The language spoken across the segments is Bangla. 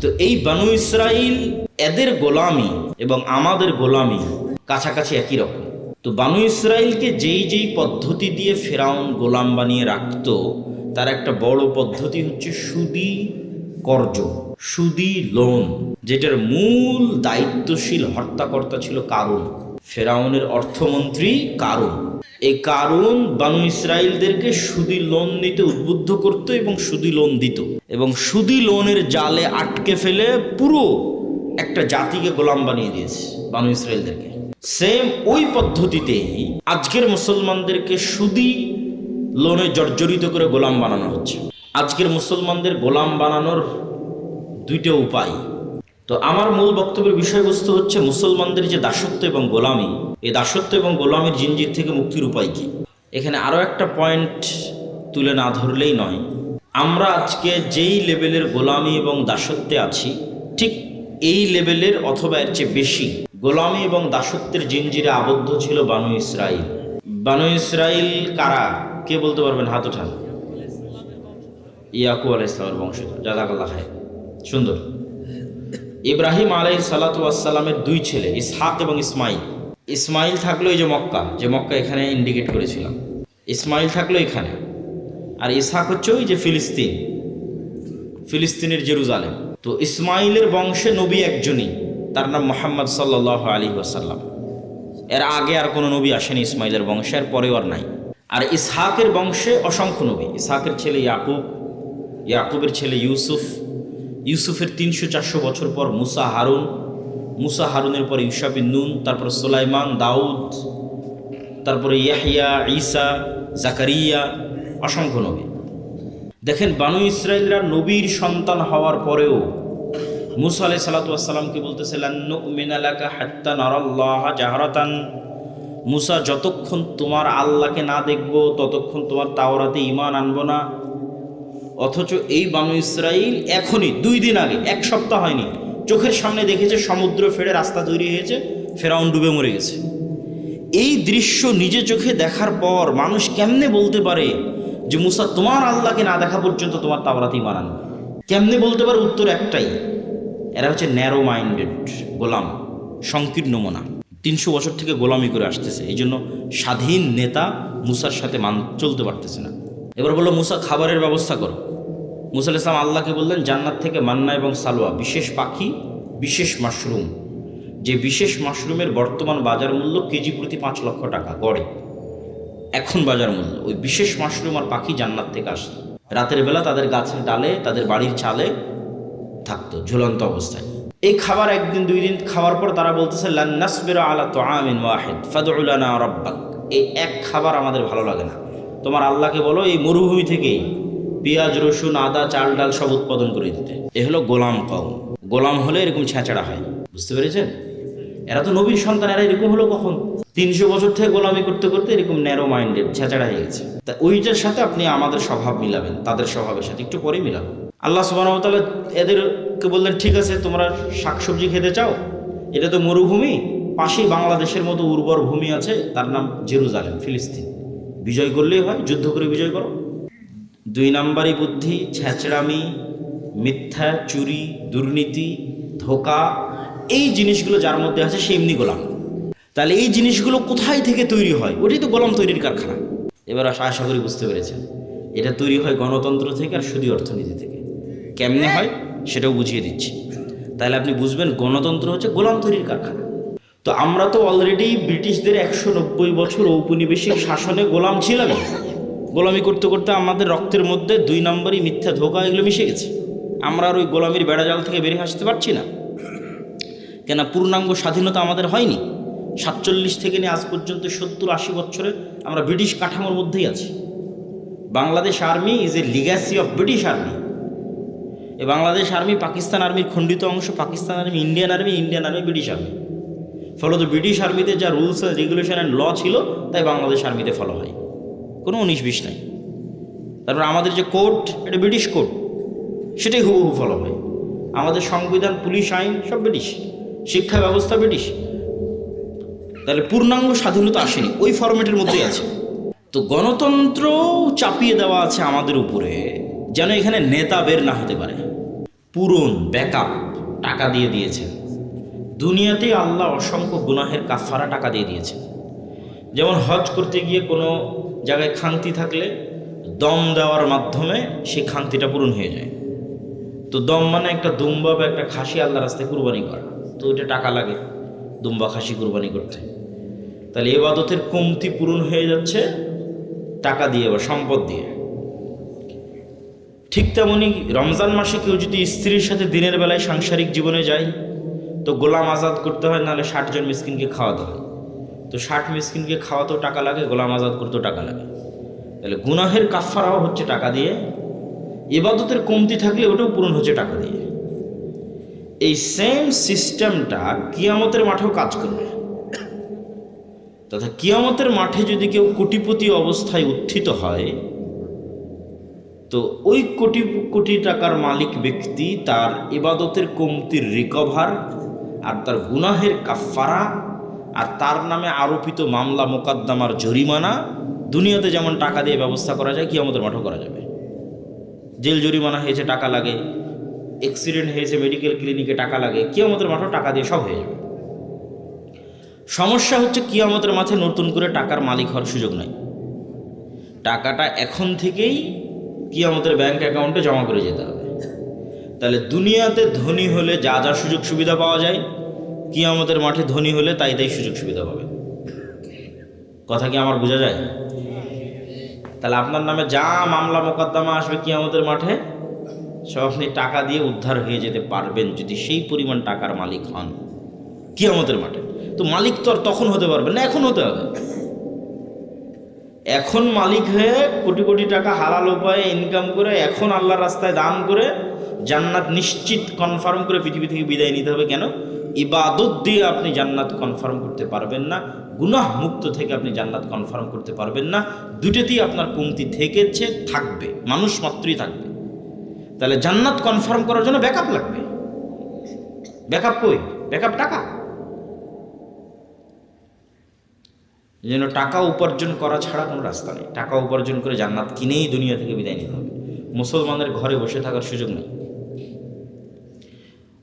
তো এই বানু ইসরাইল এদের গোলামি এবং আমাদের গোলামি কাছাকাছি একই রকম। তো বানু ইসরাইলকে যেই যেই পদ্ধতি দিয়ে ফেরাউন গোলাম বানিয়ে রাখত, তার একটা বড় পদ্ধতি হচ্ছে সুদি কর্জ, সুদি লোন, যেটার মূল দায়িত্বশীল হর্তাকর্তা ছিল কারুন, ফেরাউনের অর্থমন্ত্রী কারুন। এই কারুন বানু ইসরাইলদেরকে সুদি লোন নিতে উদ্বুদ্ধ করত এবং সুদি লোন দিত, এবং সুদি লোনের জালে আটকে ফেলে পুরো একটা জাতিকে গোলাম বানিয়ে দিয়েছে বানু ইসরাইলদেরকে। সেম ওই পদ্ধতিতেই আজকের মুসলমানদেরকে সুদি লোনে জর্জরিত করে গোলাম বানানো হচ্ছে। আজকের মুসলমানদের গোলাম বানানোর দুইটা উপায়। তো আমার মূল বক্তব্যের বিষয়বস্তু হচ্ছে মুসলমানদের যে দাসত্ব এবং গোলামি, এই দাসত্ব এবং গোলামির জিনজির থেকে মুক্তির উপায় কি। এখানে আরও একটা পয়েন্ট তুলে না ধরলেই নয়। আমরা আজকে যেই লেভেলের গোলামি এবং দাসত্বে আছি, ঠিক এই লেভেলের অথবা এর চেয়ে বেশি গোলামি এবং দাসত্বের জিনজিরে আবদ্ধ ছিল বানু ইসরাইল। বানু ইসরাইল কারা, কে বলতে পারবেন? হাত উঠান। ইয়াকুব আলাইহিস সালামের বংশধর। জাযাকাল্লাহ খায়র, সুন্দর। ইব্রাহিম আলাইহিস সালাতু ওয়াস সালামের দুই ছেলে ইসহাক এবং ইসমাইল। ইসমাইল থাকলো এই যে মক্কা এখানে ইন্ডিকেট করেছিলাম, ইসমাইল থাকলো এখানে, আর ইসহাক হচ্ছে ওই যে ফিলিস্তিনের জেরুজালেম। তো ইসমাইলের বংশে নবী একজনই, তার নাম মুহাম্মদ সাল্লাল্লাহু আলাইহি ওয়াসাল্লাম। এর আগে আর কোনো নবী আসেনি ইসমাইলের বংশে, আর পরেও আর নাই। আর ইসহাকের বংশে অসংখ্য নবী। ইসহাকের ছেলে ইয়াকুব, ইয়াকুবের ছেলে ইউসুফ, ইউসুফের 300-400 বছর পর মুসা হারুনের পর ইউশা বিন নুন, তারপর সুলাইমান, দাউদ, তারপরে ইয়াহইয়া, ঈসা, জাকারিয়া, অসংখ্য নবী। দেখেন বানু ইসরাইলরা নবীর সন্তান হওয়ার পরেও মুসা আলাইহিস সালাতু ওয়াস সালামকে বলতেছে লান নুমিনা লাকা হাত্তা নারাল্লাহা জাহরাতান। মুসা, যতক্ষণ তোমার আল্লাহকে না দেখব ততক্ষণ তোমার তাওরাতে ঈমান আনবো না। অথচ এই বানু ইসরাইল এখনই 2 দিন আগে, 1 সপ্তাহ হয়নি, চোখের সামনে দেখেছে সমুদ্র ফেড়ে রাস্তা তৈরি হয়েছে, ফেরাউন ডুবে মরে গেছে। এই দৃশ্য নিজে চোখে দেখার পর মানুষ কেমনে বলতে পারে যে মুসা, তোমার আল্লাহকে না দেখা পর্যন্ত তোমার তাওরাতে ঈমান আনবে? কেমনে বলতে পারে? উত্তর একটাই, এরা হচ্ছে ন্যারো মাইন্ডেড গোলাম, সংকীর্ণ মনা। 300 বছর থেকে গোলামি করে আসতেছে, এই জন্য স্বাধীন নেতা মুসার সাথে চলতে পারতেছে না। এবার বললো মুসা, খাবারের ব্যবস্থা করো। মুসা আলাইহিস সালাম আল্লাহকে বললেন জান্নাত থেকে মান্না এবং সালোয়া, বিশেষ পাখি, বিশেষ মাশরুম, যে বিশেষ মাশরুমের বর্তমান বাজার মূল্য কেজি প্রতি 5 লক্ষ টাকা গড়ে এখন বাজার মূল্য। ওই বিশেষ মাশরুম আর পাখি জান্নাত থেকে আসতো, রাতের বেলা তাদের গাছের ডালে, তাদের বাড়ির চালে থাকতো ঝুলন্ত অবস্থায়। এই খাবার 1 দিন 2 দিন খাওয়ার পর তারা বলতেছে লান নাসবিরা আলা তুআমিন ওয়াহিদ ফাদউ লানা রাব্বাক। এই এক খাবার আমাদের ভালো লাগে না, তোমার আল্লাহকে বলো এই মরুভূমি থেকেই পেঁয়াজ, রসুন, আদা, চাল, ডাল সব উৎপাদন করে দিতে। এ হলো গোলাম কওম। গোলাম হলে এরকম ছেঁচড়া হয়, বুঝতে পেরেছেন? এরা তো নবীর সন্তান, এরা এরকম হলো কখন? 300 বছর থেকে গোলামি করতে করতে এরকম ন্যারো মাইন্ডেড ছেঁচড়া হয়ে গেছে। তা ওইটার সাথে আপনি আমাদের স্বভাব মিলাবেন, তাদের স্বভাবের সাথে একটু পরে মিলাবেন। আল্লাহ সুবহানাহু ওয়া তাআলা এদেরকে বললেন, ঠিক আছে তোমরা শাকসবজি খেতে চাও, এটা তো মরুভূমি, পাশেই বাংলাদেশের মতো উর্বর ভূমি আছে, তার নাম জেরুজালেম, ফিলিস্তিন। বিজয় করলেই হয়, যুদ্ধ করে বিজয় করো। 2 নাম্বারি বুদ্ধি, ছেঁচড়ামি, মিথ্যা, চুরি, দুর্নীতি, ধোঁকা, এই জিনিসগুলো যার মধ্যে আছে সে এমনি গোলাম। তাহলে এই জিনিসগুলো কোথায় থেকে তৈরি হয়? ওটাই তো গোলাম তৈরির কারখানা। এবার আশা করি বুঝতে পেরেছেন, এটা তৈরি হয় গণতন্ত্র থেকে আর সুদী অর্থনীতি থেকে। কেমনে হয় সেটাও বুঝিয়ে দিচ্ছি, তাহলে আপনি বুঝবেন গণতন্ত্র হচ্ছে গোলাম তৈরির কারখানা। তো আমরা তো অলরেডি ব্রিটিশদের 190 বছর ঔপনিবেশিক শাসনে গোলাম ছিলাম। গোলামি করতে করতে আমাদের রক্তের মধ্যে 2 নম্বরই মিথ্যা, ধোঁকা, এগুলো মিশে গেছে। আমরা আর ওই গোলামির বেড়াজাল থেকে বেরিয়ে আসতে পারছি না। কেন? পূর্ণাঙ্গ স্বাধীনতা আমাদের হয়নি। 47 থেকে নিয়ে আজ পর্যন্ত 70-80 বছরে আমরা ব্রিটিশ কাঠামোর মধ্যেই আছি। Bangladesh army is a legacy of British army. এই বাংলাদেশ আর্মি পাকিস্তান আর্মির খণ্ডিত অংশ, Pakistan army Indian army, Indian army British army. ফলত ব্রিটিশ আর্মিতে যা rules and regulation and law ছিল তাই বাংলাদেশ আর্মিতে ফলো হয়, কোনো 19-20 নাই। তারপর আমাদের যে কোর্ট, এটা ব্রিটিশ কোর্ট, সেটাই হুবহু ফলো হয়। আমাদের সংবিধান, পুলিশ আইন সব ব্রিটিশ, শিক্ষা ব্যবস্থা ব্রিটিশ। তাহলে পূর্ণাঙ্গ স্বাধীনতা আসেনি, ওই ফরম্যাটের মধ্যেই আছে। তো গণতন্ত্র চাপিয়ে দেওয়া আছে আমাদের উপরে, যেন এখানে নেতা বের না হতে পারে। পূরণ ব্যাকআপ টাকা দিয়ে দিয়েছেন। দুনিয়াতেই আল্লাহ অসংখ্য গুনাহের কাফারা টাকা দিয়ে দিয়েছেন। যেমন হজ করতে গিয়ে কোনো জায়গায় খামতি থাকলে দম দেওয়ার মাধ্যমে সেই খামতিটা পূরণ হয়ে যায়। তো দম মানে একটা দুম্বা বা একটা খাসি আল্লাহ রাস্তায় কুরবানি করা, তো ওইটা টাকা লাগে দুম্বা খাসি কুরবানি করতে। তাহলে ইবাদতের কমতি পূরণ হয়ে যাচ্ছে টাকা দিয়ে বা সম্পদ দিয়ে। ঠিক তেমনি রমজান মাসে কেউ যদি স্ত্রীর সাথে দিনের বেলায় সাংসারিক জীবনে যায় তো গোলাম আজাদ করতে হয়, নাহলে 60 জন মিসকিনকে খাওয়াতে হয়। তো 60 মিসকিনকে খাওয়াতেও টাকা লাগে, গোলাম আজাদ করতেও টাকা লাগে। তাহলে গুনাহের কাফারাও হচ্ছে টাকা দিয়ে, ইবাদতের কমতি থাকলে ওটাও পূরণ হচ্ছে টাকা দিয়ে। এই সেম সিস্টেমটা কিয়ামতের মাঠেও কাজ করবে। তথা কিয়ামতের মাঠে যদি কেউ কোটিপতি অবস্থায় উত্থিত হয় তো ওই কোটি কোটি টাকার মালিক ব্যক্তি তার ইবাদতের কমতির রিকভার আর তার গুনাহের কাফারা আর তার নামে আরোপিত মামলা মোকদ্দমার জরিমানা দুনিয়াতে যেমন টাকা দিয়ে ব্যবস্থা করা যায়, কিয়ামতের মাঠেও করা যাবে। জেল জরিমানা হয়েছে টাকা লাগে, অ্যাক্সিডেন্ট হয়েছে মেডিকেল ক্লিনিকে টাকা লাগে, কিয়ামতের মাঠেও টাকা দিয়ে সব হয়ে যাবে। সমস্যা হচ্ছে কিয়ামতের মাঠে নতুন করে টাকার মালিক হওয়ার সুযোগ নাই। টাকাটা এখন থেকেই কিয়ামতের ব্যাংক অ্যাকাউন্টে জমা করে যেতে হবে। তাহলে দুনিয়াতে ধনী হলে যা যা সুযোগ সুবিধা পাওয়া যায়, কিয়ামতের মাঠে ধনী হলে তাই তাই সুযোগ সুবিধা পাবে। কথা কি আমার বোঝা যায়? তাহলে আপনার নামে যা মামলা মোকদ্দমা আসবে কিয়ামতের মাঠে সব আপনি টাকা দিয়ে উদ্ধার হয়ে যেতে পারবেন যদি সেই পরিমাণ টাকার মালিক হন কিয়ামতের মাঠে। তো মালিক তো আর তখন হতে পারবেন না, এখন হতে হবে। এখন মালিক হয়ে কোটি কোটি টাকা হালাল উপায়ে ইনকাম করে এখন আল্লাহর রাস্তায় দান করে জান্নাত নিশ্চিত কনফার্ম করে পৃথিবী থেকে বিদায় নিতে হবে। কেন? ইবাদত দিয়ে আপনি জান্নাত কনফার্ম করতে পারবেন না, গুনাহ মুক্ত থেকে আপনি জান্নাত কনফার্ম করতে পারবেন না। দুটোতেই আপনার কমতি থেকেছে, থাকবে, মানুষ মাত্রই থাকবে। তাহলে জান্নাত কনফার্ম করার জন্য ব্যাকআপ লাগবে। ব্যাকআপ কই? ব্যাকআপ টাকা। এই জন্য টাকা উপার্জন করা ছাড়া কোনো রাস্তা নেই। টাকা উপার্জন করে জান্নাত কিনেই দুনিয়া থেকে বিদায় নিতে হবে। মুসলমানদের ঘরে বসে থাকার সুযোগ নেই।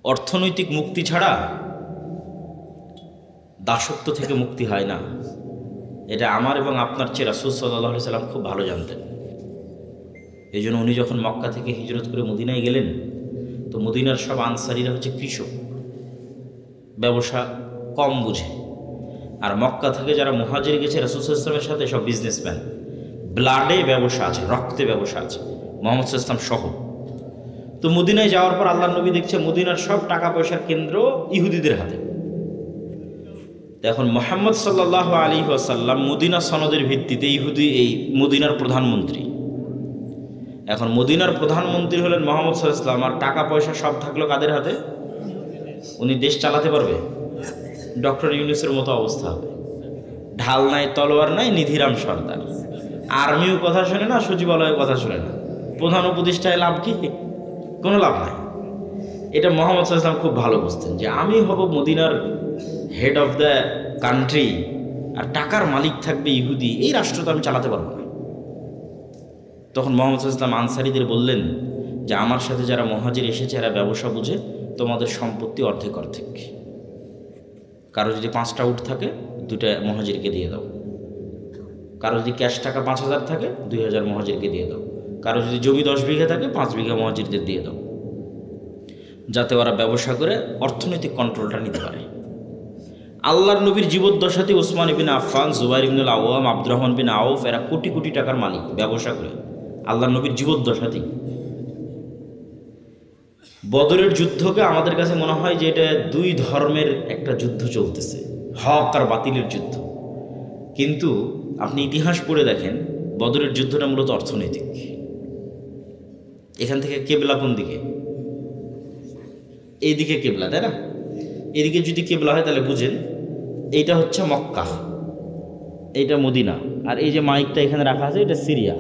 অর্থনৈতিক মুক্তি ছাড়া দাসত্ব থেকে মুক্তি হয় না। এটা আমার এবং আপনার চেয়ে রাসূল সাল্লাল্লাহু আলাইহি সাল্লাম খুব ভালো জানতেন। এই জন্য উনি যখন মক্কা থেকে হিজরত করে মদিনায় গেলেন তো মদিনার সব আনসারীরা হচ্ছে কৃষক, ব্যবসা কম বুঝে। আর মক্কা থেকে যারা মুহাজির গেছে রাসূল সাল্লাল্লাহু আলাইহি ওয়াসাল্লামের সাথে সব বিজনেসম্যান, ব্লাডে ব্যবসা আছে, রক্তে ব্যবসা আছে, মুহাম্মদ সাল্লাল্লাহু আলাইহি ওয়াসাল্লাম সহ। তো মদিনায় যাওয়ার পর আল্লাহর নবী দেখছে মদিনার সব টাকা পয়সার কেন্দ্র ইহুদিদের হাতে। এখন মুহাম্মদ সাল্লাল্লাহু আলাইহি ওয়াসাল্লাম মদিনা সনদের ভিত্তিতে ইহুদি এই মদিনার প্রধানমন্ত্রী। এখন মদিনার প্রধানমন্ত্রী হলেন মুহাম্মদ সাল্লাল্লাহু আলাইহি ওয়াসাল্লাম, আর টাকা পয়সা সব থাকলো কাদের হাতে? উনি দেশ চালাতে পারবে? ডক্টর ইউনূসের মতো অবস্থা হবে। ঢাল নাই, তলোয়ার নাই, নিধিরাম সর্দার। আর্মিও কথা শোনে না, সচিবালয়ের কথা শোনে না, প্রধান উপদেষ্টায় লাভ কি? কোনো লাভ নাই। এটা মুহাম্মদ সাল্লাল্লাহু আলাইহি ওয়াসাল্লাম খুব ভালো বুঝতেন যে আমি হব মদিনার হেড অফ দ্য কান্ট্রি আর টাকার মালিক থাকবে ইহুদি, এই রাষ্ট্র তো আমি চালাতে পারবো না। তখন মুহাম্মদ সাল্লাল্লাহু আলাইহি ওয়াসাল্লাম আনসারীদের বললেন যে আমার সাথে যারা মুহাজির এসেছে এরা ব্যবসা বুঝে, তোমাদের সম্পত্তি অর্ধেক অর্ধেক। কারো যদি 5টা উট থাকে 2টা মুহাজিরকে দিয়ে দাও, কারো যদি ক্যাশ টাকা 5,000 থাকে 2,000 মুহাজিরকে দিয়ে দাও, কারো যদি জমি 10 বিঘা থাকে 5 বিঘা মুহাজিরদের দিয়ে দাও, যাতে ওরা ব্যবসা করে অর্থনৈতিক কন্ট্রোলটা নিতে পারে। আল্লাহর নবীর জীবদ্দশাতে ওসমান ইবনে আফফান, জুবাইর ইবনুল আওয়াম, আব্দুর রহমান বিন আউফ এরা কোটি কোটি টাকার মালিক ব্যবসা করে আল্লাহর নবীর জীবদ্দশাতেই। বদরের যুদ্ধকে আমাদের কাছে মনে হয় যে এটা দুই ধর্মের একটা যুদ্ধ চলতেছে, হক আর বাতিলের যুদ্ধ। কিন্তু আপনি ইতিহাস পড়ে দেখেন বদরের যুদ্ধটা মূলত অর্থনৈতিক। এখান থেকে কেবলা কোন দিকে? এইদিকে কেবলা, তাই না? এদিকে যদি কেবলা হয় তাহলে বুঝেন এইটা হচ্ছে মক্কা, এইটা মদিনা, আর এই যে মাইকটা এখানে রাখা আছে এটা সিরিয়া।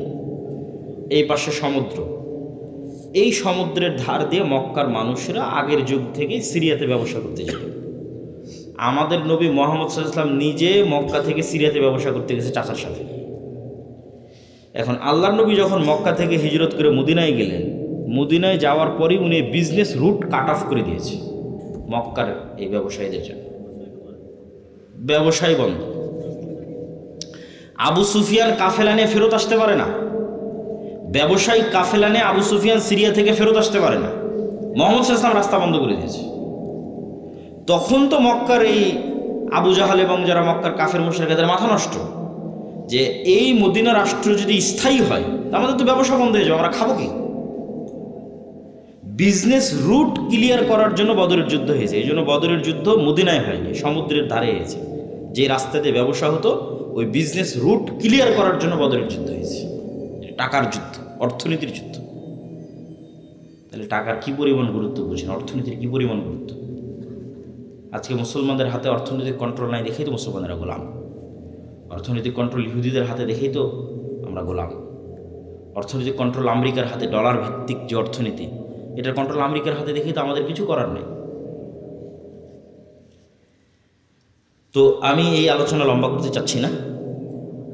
এই পাশে সমুদ্র। এই সমুদ্রের ধার দিয়ে মক্কার মানুষরা আগের যুগ থেকে সিরিয়াতে ব্যবসা করতে যেত। আমাদের নবী মুহাম্মদ সাল্লাল্লাহু আলাইহি ওয়াসাল্লাম নিজে মক্কা থেকে সিরিয়াতে ব্যবসা করতে গেছে চাচার সাথে। এখন আল্লাহর নবী যখন মক্কা থেকে হিজরত করে মদিনায় গেলেন, মদিনায় যাওয়ার পরেই উনি বিজনেস রুট কাট অফ করে দিয়েছে মক্কার এই ব্যবসায়ীদের জন্য। ব্যবসায় বন্ধ। আবু সুফিয়ান কাফেলা নিয়ে ফেরত আসতে পারে না। ব্যবসায়িক কাফেলা নিয়ে আবু সুফিয়ান সিরিয়া থেকে ফেরত আসতে পারে না। মোহাম্মদ সাল্লাল্লাহু আলাইহি ওয়াসাল্লাম রাস্তা বন্ধ করে দিয়েছে। তখন তো মক্কার এই আবু জাহাল এবং যারা মক্কার কাফের মুশরিকদের মাথা নষ্ট যে এই মদিনা রাষ্ট্র যদি স্থায়ী হয় আমাদের তো ব্যবসা বন্ধ হয়ে যাবে, আমরা খাবো কি? বিজনেস রুট ক্লিয়ার করার জন্য বদরের যুদ্ধ হয়েছে। এই জন্য বদরের যুদ্ধ মদিনায় হয়নি, সমুদ্রের ধারে হয়েছে। যে রাস্তাতে ব্যবসা হতো ওই বিজনেস রুট ক্লিয়ার করার জন্য বদরের যুদ্ধ হয়েছে। টাকার যুদ্ধ, অর্থনীতির যুদ্ধ। তাহলে টাকার কি পরিমাণ গুরুত্ব বুঝেন, অর্থনীতির কি পরিমাণ গুরুত্ব। আজকে মুসলমানদের হাতে অর্থনৈতিক কন্ট্রোল নাই দেখেই তো মুসলমানেরা গোলাম। অর্থনৈতিক কন্ট্রোল ইহুদিদের হাতে দেখেই তো আমরা গোলাম। অর্থনৈতিক কন্ট্রোল আমেরিকার হাতে, ডলার ভিত্তিক যে অর্থনীতি, এটার কন্ট্রোল আমেরিকার হাতে দেখেই তো আমাদের কিছু করার নেই। তো আমি এই আলোচনা লম্বা করতে চাচ্ছি না।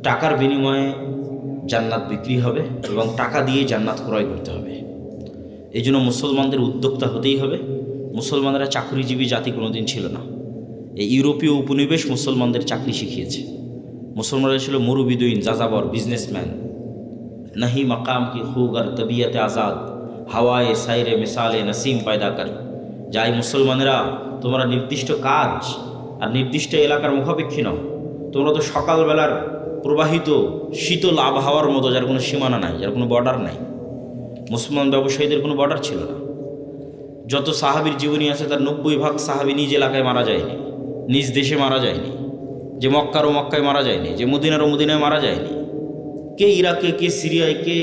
টাকার বিনিময়ে জান্নাত বিক্রি হবে এবং টাকা দিয়ে জান্নাত ক্রয় করতে হবে। এই জন্য মুসলমানদের উদ্যোক্তা হতেই হবে। মুসলমানরা চাকরিজীবী জাতি কোনোদিন ছিল না। এই ইউরোপীয় উপনিবেশ মুসলমানদের চাকরি শিখিয়েছে। মুসলমানরা ছিল মরুবিদুইন, যাযাবর, বিজনেসম্যান। নাহি মাকাম কি খুগ আর তবিয়তে আজাদ, হাওয়ায়ে সাইরে মিসালে নসিম পায়দা করে। যাই মুসলমানেরা, তোমরা নির্দিষ্ট কাজ আর নির্দিষ্ট এলাকার মুখাপেক্ষী নও। তোমরা তো সকালবেলার প্রবাহিত শীতল আবহাওয়ার মতো, যার কোনো সীমানা নাই, যার কোনো বর্ডার নাই। মুসলমান ব্যবসায়ীদের কোনো বর্ডার ছিল না। যত সাহাবীর জীবনী আছে তার 90% সাহাবী নিজ এলাকায় মারা যায়নি, নিজ দেশে মারা যায়নি। যে মক্কার ও মক্কায় মারা যায়নি, যে মদিনার ও মদিনায় মারা যায়নি। কে ইরাকে, কে সিরিয়ায়, কে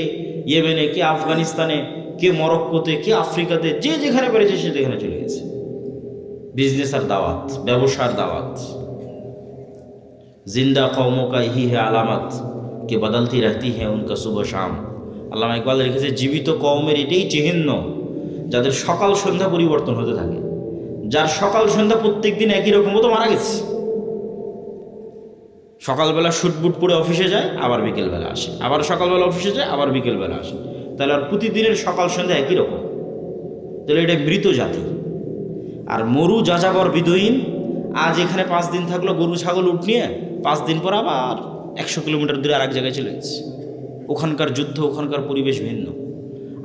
ইয়েমেনে, কে আফগানিস্তানে, কে মরক্কোতে, কে আফ্রিকাতে, যে যেখানে পেরেছে সে যেখানে চলে গেছে। বিজনেস আর দাওয়াত, ব্যবসার দাওয়াত। জিন্দা কওমো কা ইহি হে আলামত কে বদলতি রহতি হ্যাঁ উনকা সুবহ শাম। আল্লামা ইকবাল লিখেছে, জীবিত কওমের এটাই চিহ্ন যাদের সকাল সন্ধ্যা পরিবর্তন হতে থাকে। যার সকাল সন্ধ্যা প্রত্যেক দিন একই রকম মতো মারা গেছে। সকালবেলা শুটবুট পরে অফিসে যায়, আবার বিকেলবেলা আসে, আবার সকালবেলা অফিসে যায়, আবার বিকেলবেলা আসে। তাহলে আর প্রতিদিনের সকাল সন্ধ্যা একই রকম। তাহলে এটা মৃত জাতি। আর মরু যাযাবর বিদুইন, আজ এখানে 5 দিন থাকলো গরু ছাগল উঠ নিয়ে, 5 দিন পর আবার 100 কিলোমিটার দূরে আরেক জায়গায় চলে গেছে। ওখানকার যুদ্ধ, ওখানকার পরিবেশ ভিন্ন।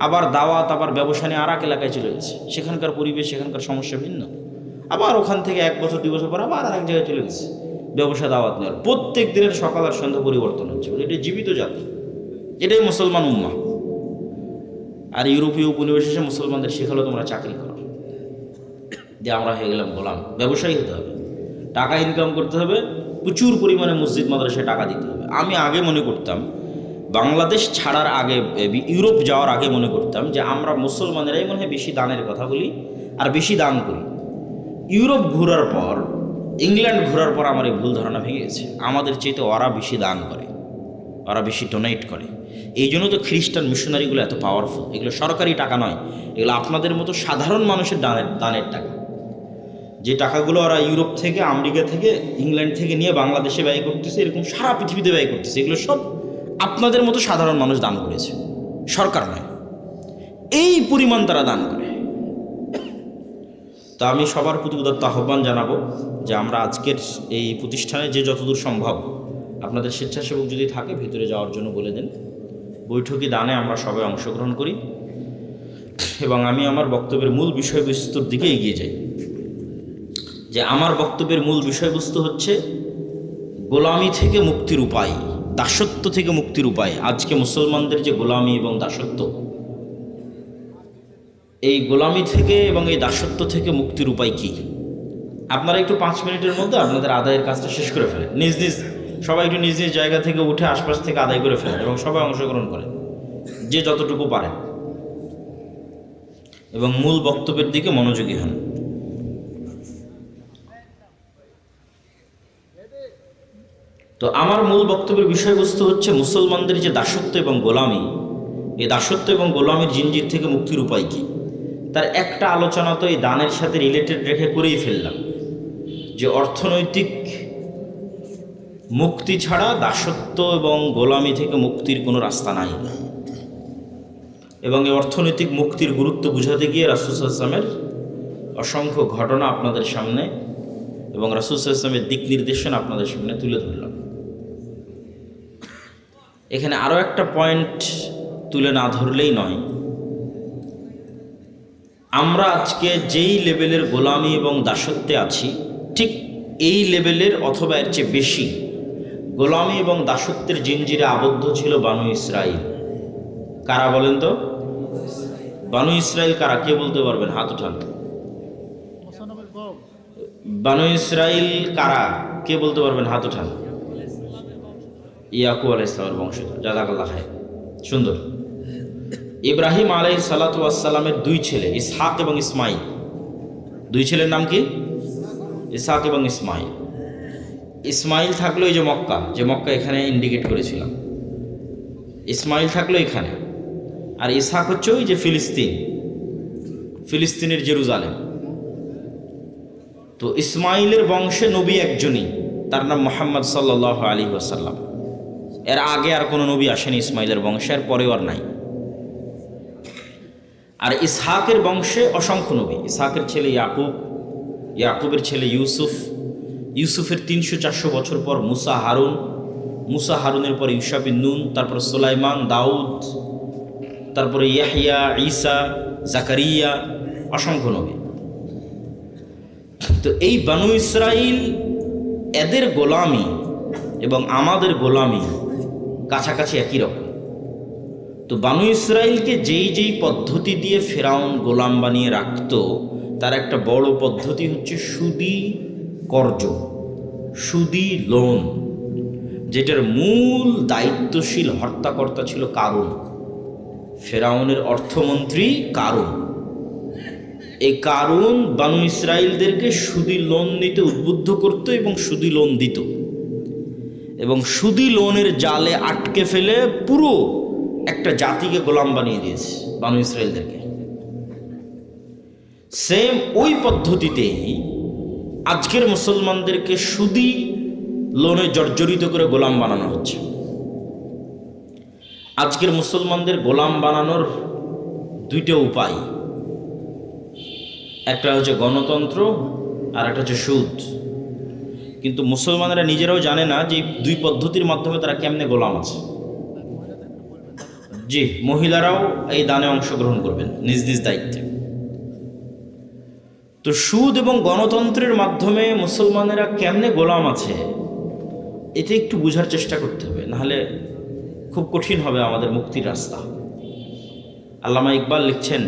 আবার দাওয়াত, আবার ব্যবসা নিয়ে আর এক এলাকায় চলে গেছে, সেখানকার পরিবেশ, সেখানকার সমস্যা ভিন্ন। আবার ওখান থেকে 1 বছর 2 বছর পর আবার আরেক জায়গায় চলে গেছে ব্যবসা দাওয়াত নেওয়ার। প্রত্যেক দিনের সকাল আর সন্ধ্যা পরিবর্তন হচ্ছে। এটাই জীবিত জাতি, এটাই মুসলমান উম্মাহ। আর ইউরোপীয় উপনিবেশ এসে মুসলমানদের শেখালো তোমরা চাকরি করো, যে আমরা হয়ে গেলাম গোলাম। ব্যবসায়ী হতে হবে, টাকা ইনকাম করতে হবে, প্রচুর পরিমাণে মসজিদ মাদ্রাসায় টাকা দিতে হবে। আমি আগে মনে করতাম, বাংলাদেশ ছাড়ার আগে, ইউরোপ যাওয়ার আগে মনে করতাম যে আমরা মুসলমানেরাই মনে হয় বেশি দানের কথা বলি আর বেশি দান করি। ইউরোপ ঘোরার পর, ইংল্যান্ড ঘোরার পর আমার এই ভুল ধারণা ভেঙে গেছে। আমাদের চাইতে ওরা বেশি দান করে, ওরা বেশি ডোনেট করে। এই জন্য তো খ্রিস্টান মিশনারিগুলো এত পাওয়ারফুল। এগুলো সরকারি টাকা নয়, এগুলো আপনাদের মতো সাধারণ মানুষের দানের টাকা। যে টাকাগুলো ওরা ইউরোপ থেকে, আমেরিকা থেকে, ইংল্যান্ড থেকে নিয়ে বাংলাদেশে ব্যয় করতেছে, এরকম সারা পৃথিবীতে ব্যয় করতেছে। এগুলো সব আপনাদের মতো সাধারণ মানুষ দান করেছে, সরকার নয়। এই পরিমাণ তারা দান করে। তা আমি সবার প্রতি উদাত্ত আহ্বান জানাবো যে আমরা আজকের এই প্রতিষ্ঠানে যে যতদূর সম্ভব আপনাদের স্বেচ্ছাসেবক যদি থাকে ভিতরে যাওয়ার জন্য বলে দেন। বৈঠকে দানে আমরা সবাই অংশগ্রহণ করি এবং আমি আমার বক্তব্যের মূল বিষয়বস্তুর দিকে এগিয়ে যাই। যে আমার বক্তব্যের মূল বিষয়বস্তু হচ্ছে গোলামি থেকে মুক্তির উপায়, দাসত্ব থেকে মুক্তির উপায়। আজকে মুসলমানদের যে গোলামি এবং দাসত্ব, এই গোলামি থেকে এবং এই দাসত্ব থেকে মুক্তির উপায় কি? আপনারা একটু 5 মিনিটের মধ্যে আপনাদের আদায়ের কাজটা শেষ করে ফেলেন। নিজ নিজ সবাই একটু নিজ নিজ জায়গা থেকে উঠে আশপাশ থেকে আদায় করে ফেলেন এবং সবাই অংশগ্রহণ করেন যে যতটুকু পারেন, এবং মূল বক্তব্যের দিকে মনোযোগী হন। তো আমার মূল বক্তব্যের বিষয়বস্তু হচ্ছে মুসলমানদের যে দাসত্ব এবং গোলামি, এই দাসত্ব এবং গোলামির জিনজির থেকে মুক্তির উপায় কি। তার একটা আলোচনা তো এই দানের সাথে রিলেটেড রেখে করেই ফেললাম, যে অর্থনৈতিক মুক্তি ছাড়া দাসত্ব এবং গোলামি থেকে মুক্তির কোনো রাস্তা নাই। এবং এই অর্থনৈতিক মুক্তির গুরুত্ব বুঝাতে গিয়ে রাসূল সাল্লাল্লাহু আলাইহি ওয়াসাল্লামের অসংখ্য ঘটনা আপনাদের সামনে এবং রাসূল সাল্লাল্লাহু আলাইহি ওয়াসাল্লামের দিক নির্দেশনা আপনাদের সামনে তুলে ধরলাম। এখানে আরও একটা পয়েন্ট তুলে না ধরলেই নয়। আমরা আজকে যেই লেভেলের গোলামি এবং দাসত্বে আছি, ঠিক এই লেভেলের অথবা এর চেয়ে বেশি গোলামি এবং দাসত্বের জিঞ্জিরে আবদ্ধ ছিল বানু ইসরাইল। কারা বলেন তো? বানু ইসরাইল কারা? কে বলতে পারবেন? হাত উঠান। বানু ইসরাইল কারা? কে বলতে পারবেন? হাত উঠান। ইয়াকুব আলাইহিস সালামের বংশধর। জাযাকাল্লাহ খায়র। সুন্দর। ইব্রাহিম আলাইহিস সালাতু ওয়াস সালামের দুই ছেলে ইসহাক এবং ইসমাইল। দুই ছেলের নাম কি? ইসহাক এবং ইসমাইল। ইসমাইল থাকলো এই যে মক্কা এখানে ইন্ডিকেট করেছিলাম। ইসমাইল থাকলো এখানে, আর ইসহাক হচ্ছে ওই যে ফিলিস্তিনের জেরুজালেম। তো ইসমাইলের বংশে নবী একজনই, তার নাম মুহাম্মদ সাল্লাল্লাহু আলাইহি ওয়াসাল্লাম। এর আগে আর কোনো নবী আসেনি ইসমাইলের বংশে, আর পরেও আর নাই। আর ইসহাকের বংশে অসংখ্য নবী। ইসহাকের ছেলে ইয়াকুব, ইয়াকুবের ছেলে ইউসুফ, ইউসুফের 300-400 বছর পর মুসা হারুন, মুসা হারুনের পর ইউশা বিন নুন, তারপর সুলাইমান, দাউদ, তারপরে ইয়াহইয়া, ঈসা, জাকারিয়া, অসংখ্য নবী। তো এই বানু ইসরাইল, এদের গোলামি এবং আমাদের গোলামি কাছাকাছি একই রকম। তো বানু ইসরাইলকে যেই পদ্ধতি দিয়ে ফেরাউন গোলাম বানিয়ে রাখত, তার একটা বড় পদ্ধতি হচ্ছে সুদি কর্জ, সুদি লোন, যেটার মূল দায়িত্বশীল হর্তাকর্তা ছিল কারুন, ফেরাউনের অর্থমন্ত্রী কারুন। এই কারুন বানু ইসরাইলদেরকে সুদি লোন নিতে উদ্বুদ্ধ করত এবং সুদি লোন দিত, এবং সুদি লোনের জালে আটকে ফেলে পুরো একটা জাতিকে গোলাম বানিয়ে দিয়েছে বানু ইসরাইলদেরকে। সেম ওই পদ্ধতিতেই আজকের মুসলমানদেরকে সুদি লোনে জর্জরিত করে গোলাম বানানো হচ্ছে। আজকের মুসলমানদের গোলাম বানানোর দুইটা উপায়, একটা হচ্ছে গণতন্ত্র আর একটা হচ্ছে সুদ। কিন্তু মুসলমানেরা নিজেরাও জানে না যে দুই পদ্ধতির মাধ্যমে তারা কেমনে গোলাম আছে। জি, মহিলারাও এই দানে অংশগ্রহণ করবেন নিজ নিজ দায়িত্বে। তো সুদ এবং গণতন্ত্রের মাধ্যমে মুসলমানেরা কেমনে গোলাম আছে, এটা একটু বোঝার চেষ্টা করতে হবে, নাহলে খুব কঠিন হবে আমাদের মুক্তির রাস্তা। আল্লামা ইকবাল লিখছেন,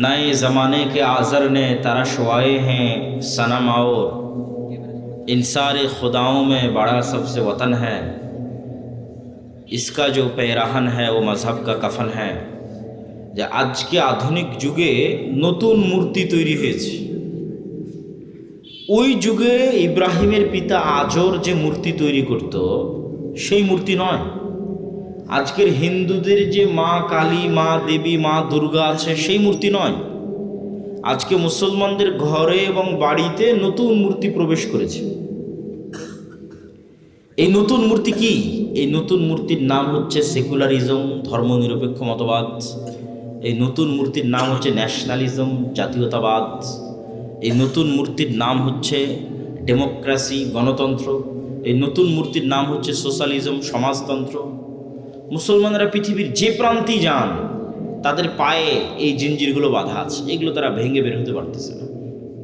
नए ज़माने के आज़र ने तरश वाए हैं सनम और इंसार खुदाओं में बड़ा सबसे वतन है, इसका जो पैराहन है वो मजहब का कफन है। যে আজকে আধুনিক যুগে নতুন মূর্তি তৈরি হয়েছে, ওই যুগে ইব্রাহিমের পিতা আজর যে মূর্তি তৈরি করত সেই মূর্তি নয়। আজকের হিন্দুদের যে মা কালী, মা দেবী, মা দুর্গা আছে সেই মূর্তি নয়। আজকে মুসলমানদের ঘরে এবং বাড়িতে নতুন মূর্তি প্রবেশ করেছে। এই নতুন মূর্তি কি? এই নতুন মূর্তির নাম হচ্ছে সেকুলারিজম, ধর্মনিরপেক্ষ মতবাদ। এই নতুন মূর্তির নাম হচ্ছে ন্যাশনালিজম, জাতীয়তাবাদ। এই নতুন মূর্তির নাম হচ্ছে ডেমোক্রেসি, গণতন্ত্র। এই নতুন মূর্তির নাম হচ্ছে সোশ্যালিজম, সমাজতন্ত্র। মুসলমানরা পৃথিবীর যে প্রান্তেই যান, তাদের পায়ে এই জিঞ্জিরগুলো বাঁধা আছে, এগুলো তারা ভেঙে বের হতে পারতেছে না,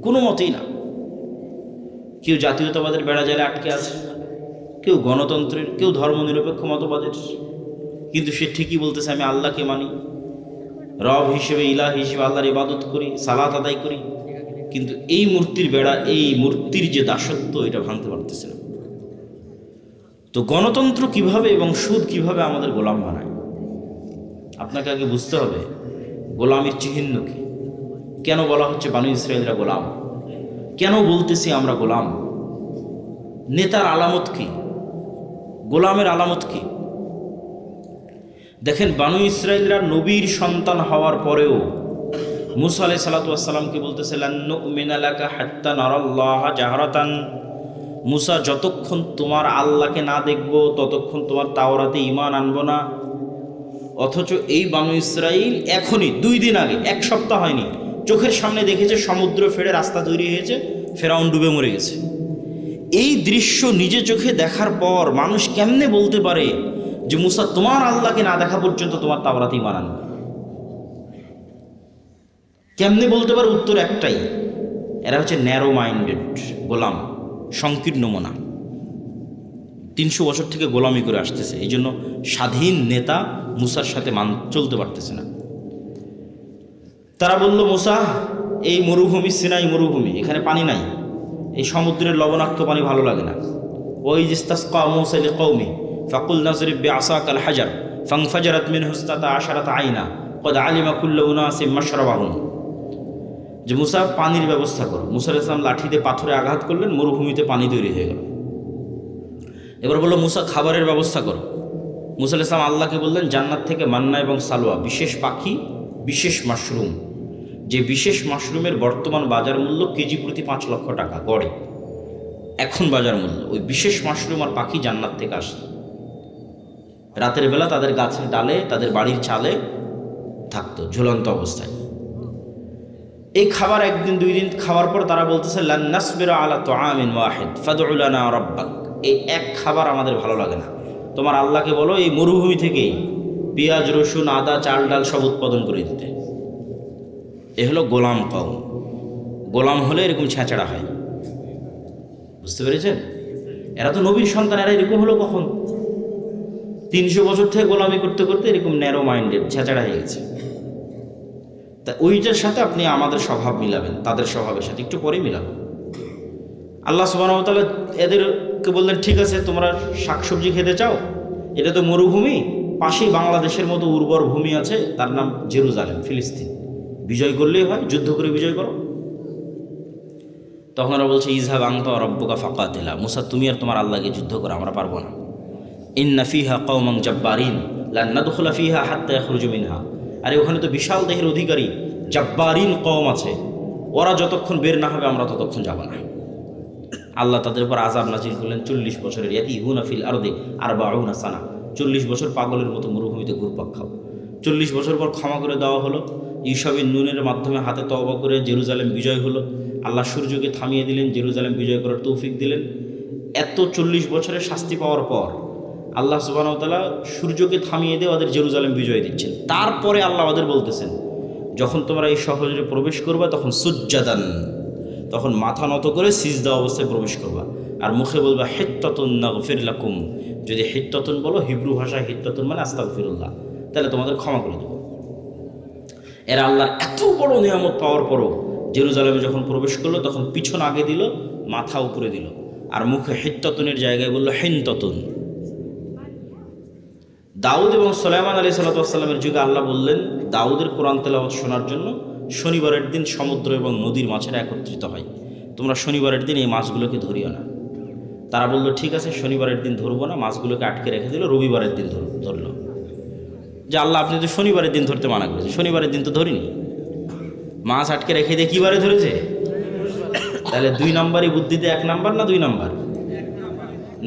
কোনো মতেই না। কেউ জাতীয়তাবাদের বেড়াজালে আটকে আছে, কেউ গণতন্ত্রের, কেউ ধর্মনিরপেক্ষ মতবাদের, কিন্তু সে ঠিকই বলতেছে আমি আল্লাহকে মানি, রব হিসেবে, ইলাহ হিসেবে আল্লাহর ইবাদত করি, সালাত আদায় করি, কিন্তু এই মূর্তির বেড়া, এই মূর্তির যে দাসত্ব, এটা ভাঙতে পারতেছে না। তো গণতন্ত্র কিভাবে এবং সুদ কিভাবে আমাদের গোলাম বানায়, আপনাকে আগে বুঝতে হবে গোলামির চিহ্ন কি। কেন বলা হচ্ছে বানু ইসরাইলরা গোলাম? কেন বলতেছি আমরা গোলাম? নেতার আলামত কি? গোলামের আলামত কি? দেখেন, বানু ইসরাইলরা নবীর সন্তান হওয়ার পরেও মুসা আলাইহিস সালাতু ওয়াস সালামকে বলতেছে লান নুমিনা লাকা হাত্তা নারাল্লাহা জাহরাতান, মুসা যতক্ষণ তোমার আল্লাহকে না দেখব ততক্ষণ তোমার তাওরাতে ঈমান আনবো না। অথচ এই বানু ইসরাইল এখনই 2 দিন আগে, 1 সপ্তাহ হয়নি, চোখের সামনে দেখেছে সমুদ্র ফেটে রাস্তা তৈরি হয়েছে, ফেরাউন ডুবে মরে গেছে। এই দৃশ্য নিজে চোখে দেখার পর মানুষ কেমনে বলতে পারে যে মুসা তোমার আল্লাহকে না দেখা পর্যন্ত তোমার তাওরাত ঈমান আনবে? কেমনে বলতে পারে? উত্তর একটাই, এরা হচ্ছে ন্যারো মাইন্ডেড গোলাম, সংকীর্ণ মনা। 300 বছর থেকে গোলামি করে আসতেছে, এই জন্য স্বাধীন নেতা মুসার সাথে চলতে পারতেছে না। তারা বলল, মুসা এই মরুভূমি সিনাই মরুভূমি, এখানে পানি নাই, এই সমুদ্রের লবণাক্ত পানি ভালো লাগে না। ওই ইস্তাসকা মুসা লিকওমি ফাকুল নাজরিব বিআসাকাল হাজার ফানফাজারাত মিনহু ইসনাতা আশারাতা আইনা ক্বাদ আলিমা কুল্লু উনাসিম মাশরাবাহুম, যে মুসা পানির ব্যবস্থা করো। মুসা আলাইহিস সালাম লাঠিতে পাথরে আঘাত করলেন, মরুভূমিতে পানি তৈরি হয়ে গেল। এবার বললো মুসা খাবারের ব্যবস্থা করো। মুসা আলাইহিস সালাম আল্লাহকে বললেন জান্নাত থেকে মান্না এবং সালোয়া, বিশেষ পাখি, বিশেষ মাশরুম, যে বিশেষ মাশরুমের বর্তমান বাজার মূল্য কেজি প্রতি 5 লক্ষ টাকা গড়ে এখন বাজার মূল্য। ওই বিশেষ মাশরুম আর পাখি জান্নাত থেকে আসতো, রাতের বেলা তাদের গাছের ডালে, তাদের বাড়ির চালে থাকতো ঝুলন্ত অবস্থায়। এই খাবার 1 দিন 2 দিন খাওয়ার পর তারা বলতেছে লান নাসবিরা আলা তুআমিন ওয়াহিদ ফাদউ লানা রাব্বাক, এই এক খাবার আমাদের ভালো লাগে না, তোমার আল্লাহকে বলো এই মরুভূমি থেকেই পেঁয়াজ রসুন আদা চাল ডাল সব উৎপাদন করে দিতে। এ হলো গোলাম কওম। গোলাম হলে এরকম ছেঁচড়া হয়, বুঝতে পেরেছেন? এরা তো নবীর সন্তান, এরা এরকম হলো কখন? 300 বছর থেকে গোলামি করতে করতে এরকম ন্যারো মাইন্ডেড ছেঁচড়া হয়ে গেছে। তা ওইটার সাথে আপনি আমাদের স্বভাব মিলাবেন, তাদের স্বভাবের সাথে একটু পরে মিলাবেন। আল্লাহ সুবহানাহু ওয়া তাআলা এদেরকে বললেন, ঠিক আছে তোমরা শাকসবজি খেতে চাও, এটা তো মরুভূমি, পাশেই বাংলাদেশের মতো উর্বর ভূমি আছে, তার নাম জেরুজালেম, ফিলিস্তিন, বিজয় করলেই হয়, যুদ্ধ করে বিজয় করো। তখন ওরা বলছে ইযহাব আনতা ওয়া রাব্বুকা ফাকাতিলা, মুসা তুমি আর তোমার আল্লাহকে যুদ্ধ করো, আমরা পারবো না। ইন্না ফিহা কওমান জাব্বারিন লান নাদখুলা ফিহা হাত্তা ইয়াখরুজু মিনহা, আরে ওখানে তো বিশাল দেহের অধিকারী জাব্বারিন কওম আছে, ওরা যতক্ষণ বের না হবে আমরা ততক্ষণ যাব না। আল্লাহ তাদের উপর আযাব নাজিল করলেন 40 বছরের, ইয়াতিহুনা ফিল আরদি 40 সানা, 40 বছর পাগলের মতো মরুভূমিতে ঘুরপাক খাও। 40 বছর পর ক্ষমা করে দেওয়া হলো, ইউশাবিন নুনের মাধ্যমে হাতে তওবা করে জেরুজালেম বিজয় হলো। আল্লাহ সূর্যকে থামিয়ে দিলেন, জেরুজালেম বিজয় করার তৌফিক দিলেন। এত 40 বছরের শাস্তি পাওয়ার পর আল্লাহ সুবহানাহু ওয়া তাআলা সূর্যকে থামিয়ে দিয়ে ওদের জেরুজালেম বিজয় দিচ্ছেন। তারপরে আল্লাহ ওদের বলতেছেন, যখন তোমরা এই শহরে প্রবেশ করবা তখন সুজ্জাদান, তখন মাথা নত করে সিজদা অবস্থায় প্রবেশ করবা, আর মুখে বলবা হিত্তাতুন নাগফির লাকুম, যদি হিত্তাতুন বলো, হিব্রু ভাষায় হিত্তাতুন মানে আস্তাগফিরুল্লাহ, তাহলে তোমাদের ক্ষমা করে দেবো। এরা আল্লাহর এত বড় নিয়ামত পাওয়ার পরও জেরুজালেমে যখন প্রবেশ করলো তখন পিছন আগে দিল, মাথা উপরে দিল, আর মুখে হিত্তাতুনের জায়গায় বললো হিনতাতুন। দাউদ এবং সুলাইমান আলাইহিস সালামের যুগে আল্লাহ বললেন দাউদের কোরআন তেলাওয়াত শোনার জন্য শনিবারের দিন সমুদ্র এবং নদীর মাছেরা একত্রিত হয়, তোমরা শনিবারের দিন এই মাছগুলোকে ধরিও না। তারা বললো ঠিক আছে, শনিবারের দিন ধরবো না, মাছগুলোকে আটকে রেখে দিল, রবিবারের দিন ধরলো। যে আল্লাহ আপনি তো শনিবারের দিন ধরতে মানা করেছে, শনিবারের দিন তো ধরিনি, মাছ আটকে রেখে দিয়ে কী বারে ধরেছে? তাহলে 2 নম্বরই বুদ্ধিতে 1 নাম্বার না 2 নাম্বার?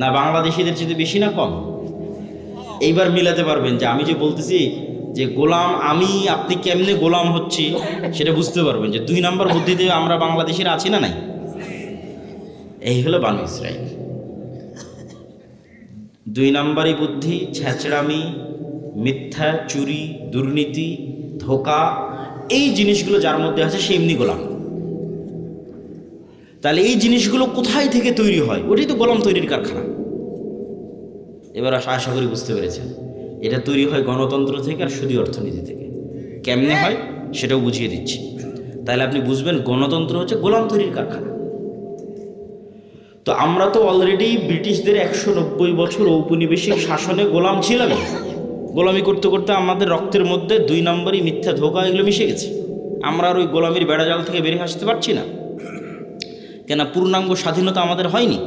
না বাংলাদেশিদের চেয়ে বেশি না কম? এইবার মিলাতে পারবেন যে আমি যে বলতেছি যে গোলাম আমি, আপনি কেমনে গোলাম হচ্ছি সেটা বুঝতে পারবেন যে 2 নম্বর বুদ্ধিতে আমরা বাংলাদেশিরা আছি না নাই। এই হলো বানু ইসরাইল। 2 নম্বরই বুদ্ধি, ছেঁচড়ামি, মিথ্যা, চুরি, দুর্নীতি, ধোঁকা, এই জিনিসগুলো যার মধ্যে আছে সে এমনি গোলাম। তাহলে এই জিনিসগুলো কোথায় থেকে তৈরি হয়? ওটাই তো গোলাম তৈরির কারখানা। এবার আশা করি বুঝতে পেরেছেন, এটা তৈরি হয় গণতন্ত্র থেকে আর সুদী অর্থনীতি থেকে। কেমনে হয় সেটাও বুঝিয়ে দিচ্ছি, তাহলে আপনি বুঝবেন গণতন্ত্র হচ্ছে গোলাম তৈরির কারখানা। তো আমরা তো অলরেডি ব্রিটিশদের 190 বছর ঔপনিবেশিক শাসনে গোলাম ছিলাম। গোলামি করতে করতে আমাদের রক্তের মধ্যে 2 নম্বরই মিথ্যা, ধোঁকা এগুলো মিশে গেছে। আমরা আর ওই গোলামির বেড়াজাল থেকে বেরিয়ে আসতে পারছি না। কেন? পূর্ণাঙ্গ স্বাধীনতা আমাদের হয়নি।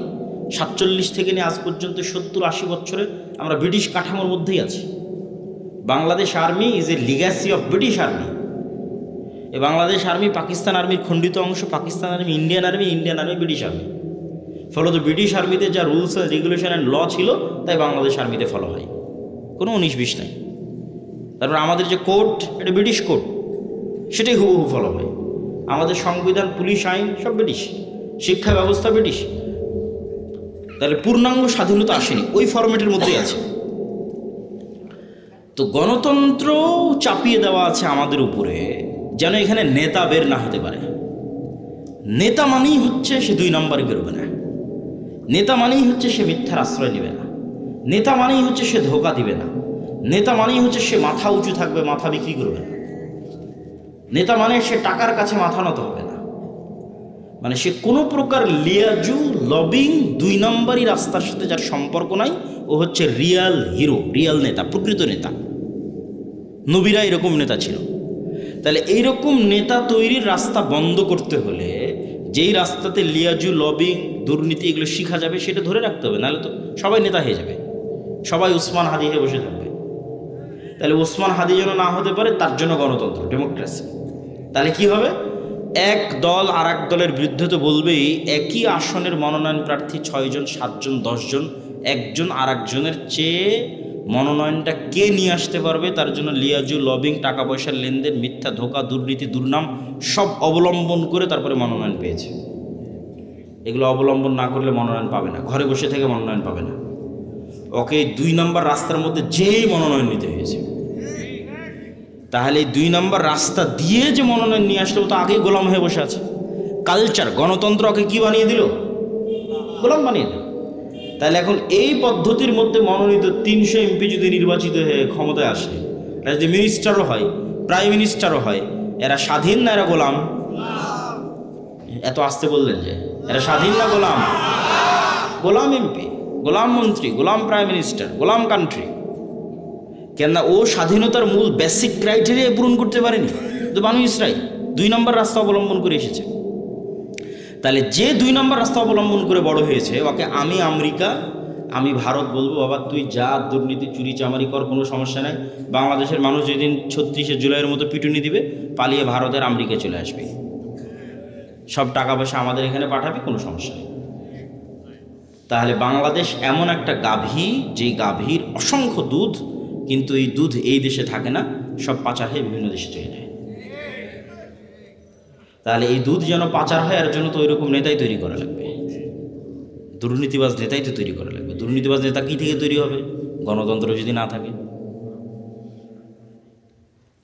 47 থেকে নিয়ে আজ পর্যন্ত 70-80 বছরে আমরা ব্রিটিশ কাঠামোর মধ্যেই আছি। Bangladesh army is a legacy of British army. এই বাংলাদেশ আর্মি পাকিস্তান আর্মির খণ্ডিত অংশ, Pakistan army Indian army, Indian army British army. ফলত ব্রিটিশ আর্মিতে যা rules and regulation and law ছিল তাই বাংলাদেশ আর্মিতে ফলো হয়, কোনো 19-20 নাই। তারপর আমাদের যে কোর্ট, এটা ব্রিটিশ কোর্ট, সেটাই হুবহু ফলো হয়। আমাদের সংবিধান, পুলিশ আইন সব ব্রিটিশ, শিক্ষা ব্যবস্থা ব্রিটিশ। তাহলে পূর্ণাঙ্গ স্বাধীনতা আসেনি, ওই ফরম্যাটের মধ্যেই আছে। তো গণতন্ত্র চাপিয়ে দেওয়া আছে আমাদের উপরে, যেন এখানে নেতা বের না হতে পারে। নেতা মানেই হচ্ছে সে 2 নম্বরে বেরোবে না, নেতা মানেই হচ্ছে সে মিথ্যার আশ্রয় নেবে না, নেতা মানেই হচ্ছে সে ধোঁকা দিবে না, নেতা মানেই হচ্ছে সে মাথা উঁচু থাকবে, মাথা বিক্রি করবে না, নেতা মানে সে টাকার কাছে মাথা নত হবে না, মানে সে কোনো প্রকার লিয়াজু লবিং 2 নম্বরই রাস্তার সাথে যার সম্পর্ক নাই, ও হচ্ছে রিয়াল হিরো, রিয়াল নেতা, প্রকৃত নেতা। নবীরা এরকম নেতা ছিল। তাহলে এইরকম নেতা তৈরির রাস্তা বন্ধ করতে হলে যেই রাস্তাতে লিয়াজু লবিং দুর্নীতি এগুলো শিখা যাবে সেটা ধরে রাখতে হবে, নাহলে তো সবাই নেতা হয়ে যাবে, সবাই উসমান হাদি হয়ে বসে থাকবে। তাহলে উসমান হাদি যেন না হতে পারে, তার জন্য গণতন্ত্র, ডেমোক্রেসি। তাহলে কি হবে? এক দল আর এক দলের বিরুদ্ধে তো বলবেই, একই আসনের মনোনয়ন প্রার্থী 6 জন 7 জন 10 জন, একজন আর একজনের চেয়ে মনোনয়নটা কে নিয়ে আসতে পারবে, তার জন্য লিয়াজু লবিং, টাকা পয়সার লেনদেন, মিথ্যা, ধোঁকা, দুর্নীতি, দুর্নাম সব অবলম্বন করে তারপরে মনোনয়ন পেয়েছে। এগুলো অবলম্বন না করলে মনোনয়ন পাবে না, ঘরে বসে থেকে মনোনয়ন পাবে না। ওকে 2 নম্বর রাস্তার মধ্যে যেই মনোনয়ন নিতে হয়েছে। তাহলে এই 2 নম্বর রাস্তা দিয়ে যে মনোনয়ন নিয়ে আসলো, তো আগেই গোলাম হয়ে বসে আছে। কালচার, গণতন্ত্র ওকে কি বানিয়ে দিল? গোলাম বানিয়ে দিল। তাহলে এখন এই পদ্ধতির মধ্যে মনোনীত 300 এমপি যদি নির্বাচিত হয়ে ক্ষমতায় আসে, এরা যদি মিনিস্টারও হয়, প্রাইম মিনিস্টারও হয়, এরা স্বাধীন না এরা গোলাম? এত আসতে বললেন যে এরা স্বাধীন না গোলাম? গোলাম এমপি, গোলাম মন্ত্রী, গোলাম প্রাইম মিনিস্টার, গোলাম কান্ট্রি। কেননা ও স্বাধীনতার মূল বেসিক ক্রাইটেরিয়া পূরণ করতে পারেনি, তো বানু ইসরাইল 2 নম্বর রাস্তা অবলম্বন করে এসেছে। তাহলে যে 2 নম্বর রাস্তা অবলম্বন করে বড় হয়েছে, ওকে আমি আমেরিকা, আমি ভারত বলবো, বাবা তুই যা দুর্নীতি চুরি চামারি কর, কোনো সমস্যা নাই। বাংলাদেশের মানুষ যেদিন 36শে জুলাইয়ের মতো পিটুনি দিবে, পালিয়ে ভারতের আমেরিকায় চলে আসবে, সব টাকা পয়সা আমাদের এখানে পাঠাবে, কোনো সমস্যা নেই। তাহলে বাংলাদেশ এমন একটা গাভী, যেই গাভীর অসংখ্য দুধ, কিন্তু এই দুধ এই দেশে থাকে না, সব পাচার হয়ে বিভিন্ন দেশে চলে যায়। তাহলে এই দুধ যেন পাচার হয়, এর জন্য তো ওই রকম নেতাই তৈরি করা লাগবে, দুর্নীতিবাজ নেতাই তো তৈরি করা লাগবে। দুর্নীতিবাজ নেতা কী থেকে তৈরি হবে? গণতন্ত্র যদি না থাকে,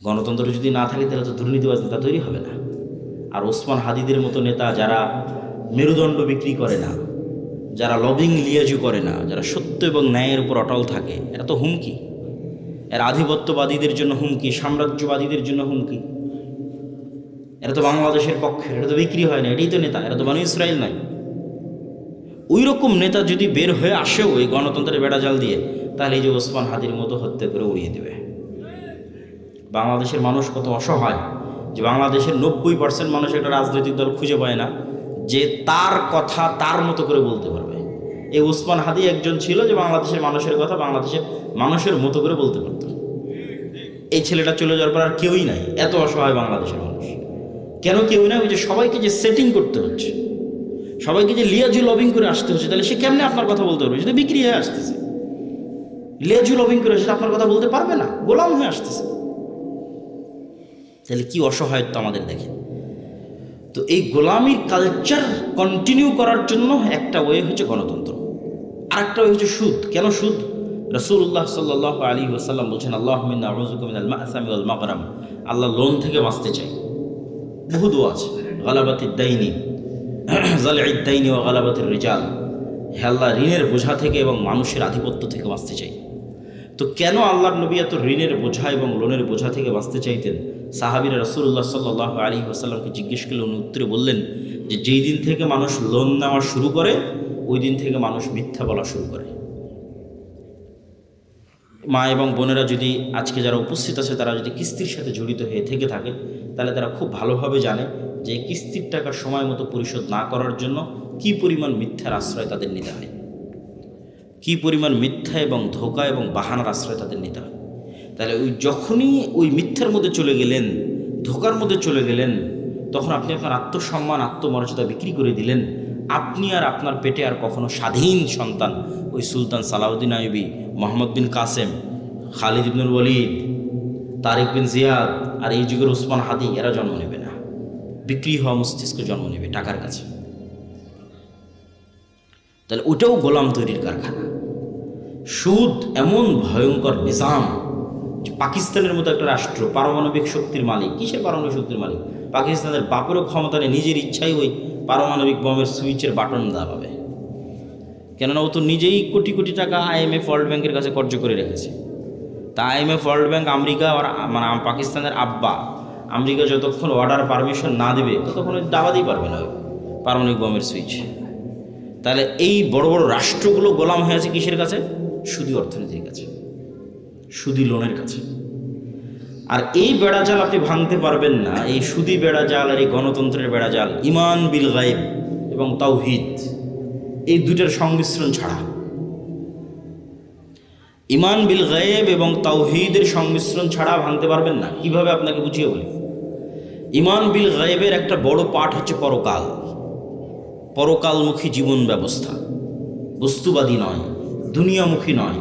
গণতন্ত্র যদি না থাকে তাহলে তো দুর্নীতিবাজ নেতা তৈরি হবে না। আর ওসমান হাদিদের মতো নেতা যারা মেরুদণ্ড বিক্রি করে না, যারা লবিং লিয়াজু করে না, যারা সত্য এবং ন্যায়ের উপর অটল থাকে, এরা তো হুমকি। এরা আধিপত্যবাদীদের জন্য হুমকি, সাম্রাজ্যবাদীদের জন্য হুমকি। এরা তো বাংলাদেশের পক্ষে, এটা তো বিক্রি হয় না, এটাই তো নেতা, এরা তো বানু ইসরাইল নাই। ওই রকম নেতা যদি বের হয়ে আসেও এই গণতন্ত্রের বেড়াজাল দিয়ে, তাহলে এই যে ওসমান হাদির মতো হত্যা করে উড়িয়ে দেবে। বাংলাদেশের মানুষ কত অসহায়, যে বাংলাদেশের 90% মানুষ একটা রাজনৈতিক দল খুঁজে পায় না যে তার কথা তার মতো করে বলতে পারবে। এই ওসমান হাদি একজন ছিল যে বাংলাদেশের মানুষের কথা বাংলাদেশের মানুষের মতো করে বলতে পারত। এই ছেলেটা চলে যাওয়ার পর আর কেউই নাই, এত অসহায় বাংলাদেশের মানুষ। কেন কেউ নাই? ওই যে সবাইকে যে সেটিং করতে হচ্ছে, সবাইকে যে লিয়াজু লবিং করে আসতে হচ্ছে, তাহলে সে কেমনে আপনার কথা বলতে পারবে? সেটা বিক্রি হয়ে আসতেছে, লিয়াজু লবিং করে সেটা আপনার কথা বলতে পারবে না, গোলাম হয়ে আসতেছে। তাহলে কি অসহায়ত্ব আমাদের দেখেন। তো এই গোলামির কালচার কন্টিনিউ করার জন্য একটা ওয়ে হচ্ছে গণতন্ত্র, আর একটা ওয়ে হচ্ছে সুদ। কেন সুদ? রাসূলুল্লাহ সাল্লাল্লাহু আলাইহি ওয়াসাল্লাম বলছেন, আল্লাহুম্মা ইন্নী আউযুবিকা মিনাল মা'সামি ওয়াল মাগরাম। আল্লাহ লোন থেকে বাঁচতে চাই। বহু দোয়া আছে, গালাবাতিদ দাইনি, জালি'দ দাইনি ওয়া গালাবাতির রিজাল। হে আল্লাহ, ঋণের বোঝা থেকে এবং মানুষের আধিপত্য থেকে বাঁচতে চাই। তো কেন আল্লাহর নবী এত ঋণের বোঝা এবং লোনের বোঝা থেকে বাঁচতে চাইতেন? সাহাবীরা রাসূলুল্লাহ সাল্লাল্লাহু আলাইহি ওয়াসাল্লামকে জিজ্ঞেস করলে উনি উত্তরে বললেন যে যেই দিন থেকে মানুষ লোন নেওয়া শুরু করে, ওই দিন থেকে মানুষ মিথ্যা বলা শুরু করে। মা এবং বোনেরা যদি আজকে যারা উপস্থিত আছে, তারা যদি কিস্তির সাথে জড়িত হয়ে থেকে থাকে, তাহলে তারা খুব ভালোভাবে জানে যে কিস্তির টাকা সময় মতো পরিশোধ না করার জন্য কী পরিমাণ মিথ্যার আশ্রয় তাদের নিতে হয়, কী পরিমাণ মিথ্যা এবং ধোঁকা এবং বাহানার আশ্রয় তাদের নিতে হয়। তাহলে ওই যখনই ওই মিথ্যার মধ্যে চলে গেলেন, ধোঁকার মধ্যে চলে গেলেন, তখন আপনি আপনার আত্মসম্মান, আত্মমর্যাদা বিক্রি করে দিলেন। আপনি আর আপনার পেটে আর কখনো স্বাধীন সন্তান ওই সুলতান সালাউদ্দিন আইয়ুবী, মোহাম্মদ বিন কাসেম, খালিদ ইবনুল ওয়ালিদ, তারিক বিন জিয়াদ আর এই যুগের ওসমান হাদি এরা জন্ম নেবে না। বিক্রি হওয়া মস্তিষ্ক জন্ম নেবে টাকার কাছে। তাহলে ওটাও গোলাম তৈরির কারখানা। সুদ এমন ভয়ঙ্কর নিজাম যে পাকিস্তানের মতো একটা রাষ্ট্র পারমাণবিক শক্তির মালিক। কিসের পারমাণবিক শক্তির মালিক? পাকিস্তানের বাপেরও ক্ষমতা নেই, নিজের ইচ্ছাই ওই পারমাণবিক বোমের সুইচের বাটন দাবাবে। কেননা ও তো নিজেই কোটি কোটি টাকা IMF ওয়ার্ল্ড ব্যাংকের কাছে কর্য করে রেখেছে। তা IMF ওয়ার্ল্ড ব্যাংক আমেরিকা আর মানে পাকিস্তানের আব্বা, আমেরিকা যতক্ষণ অর্ডার পারমিশন না দেবে ততক্ষণ দাবাতেই পারবে না ওই পারমাণবিক বোমের সুইচ। তাহলে এই বড় বড় রাষ্ট্রগুলো গোলাম হয়ে আছে কিসের কাছে? সুদী অর্থনীতির কাছে, সুদী লোনের কাছে। আর এই বেড়াজাল আপনি ভাঙতে পারবেন না, এই সুদী বেড়াজাল আর এই গণতন্ত্রের বেড়াজাল, ইমান বিল গায়েব এবং তাওহীদ, এই দুটার সংমিশ্রণ ছাড়া। ইমান বিল গায়েব এবং তাওহীদের সংমিশ্রণ ছাড়া ভাঙতে পারবেন না। কিভাবে আপনাকে বুঝিয়ে বলি। ইমান বিল গায়েবের একটা বড় পাঠ হচ্ছে পরকাল, পরকালমুখী জীবন ব্যবস্থা, বস্তুবাদী নয়, দুনিয়ামুখী নয়।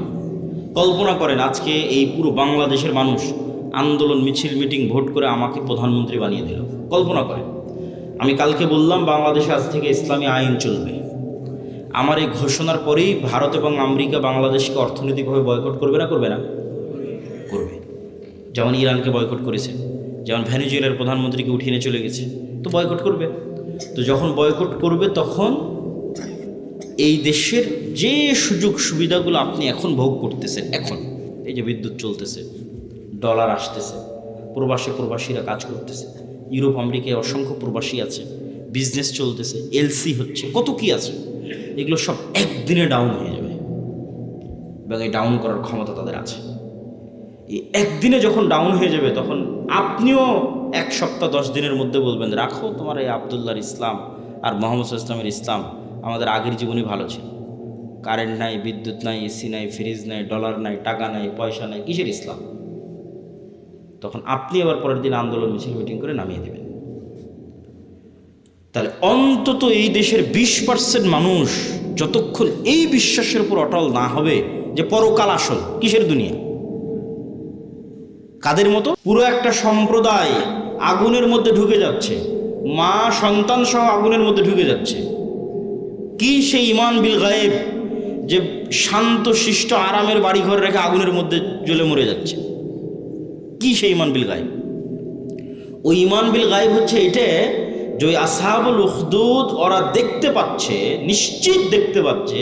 কল্পনা করেন আজকে এই পুরো বাংলাদেশের মানুষ আন্দোলন, মিছিল, মিটিং, ভোট করে আমাকে প্রধানমন্ত্রী বানিয়ে দিল। কল্পনা করেন আমি কালকে বললাম বাংলাদেশে আজ থেকে ইসলামী আইন চলবে। আমার এই ঘোষণার পরেই ভারত এবং আমেরিকা বাংলাদেশকে অর্থনৈতিকভাবে বয়কট করবে না? করবে না? করবে। যেমন ইরানকে বয়কট করেছে, যেমন ভেনেজুয়েলার প্রধানমন্ত্রীকে উঠিয়ে নিয়ে চলে গেছে, তো বয়কট করবে। তো যখন বয়কট করবে তখন এই দেশের যে সুযোগ সুবিধাগুলো আপনি এখন ভোগ করতেছেন, এখন এই যে বিদ্যুৎ চলতেছে, ডলার আসতেছে, প্রবাসীরা কাজ করতেছে, ইউরোপ আমেরিকায় অসংখ্য প্রবাসী আছে, বিজনেস চলতেছে, LC হচ্ছে, কত কি আছে, এগুলো সব একদিনে ডাউন হয়ে যাবে এবং এই ডাউন করার ক্ষমতা তাদের আছে। এই একদিনে যখন ডাউন হয়ে যাবে তখন আপনিও 1 সপ্তাহ 10 দিনের মধ্যে বলবেন রাখো তোমার এই আবদুল্লাহর ইসলাম আর মোহাম্মদ ইসলামের ইসলাম, আমাদের আগের জীবনই ভালো ছিল। কারেন্ট নাই, বিদ্যুৎ নাই, AC নাই, ফ্রিজ নাই, ডলার নাই, টাকা নাই, পয়সা নাই, কিসের ইসলাম? তখন আপনি আবার পরের দিন আন্দোলন, মিছিল, মিটিং করে নামিয়ে দেবেন। তাহলে অন্তত এই দেশের 20% মানুষ যতক্ষণ এই বিশ্বাসের উপর অটল না হবে যে পরকাল আসল, কিসের দুনিয়া, কাদের মতো পুরো একটা সম্প্রদায় আগুনের মধ্যে ঢুকে যাচ্ছে, মা সন্তান সহ আগুনের মধ্যে ঢুকে যাচ্ছে। কি সেই ইমান বিল গায়েব যে শান্ত শিষ্ট আরামের বাড়িঘর রেখে আগুনের মধ্যে জ্বলে মরে যাচ্ছে? কি সেই ইমান বিল গায়েব? ওই ইমান বিল গায়েব হচ্ছে এটা যে ওই আসহাবুল উখদুদ ওরা দেখতে পাচ্ছে, নিশ্চিত দেখতে পাচ্ছে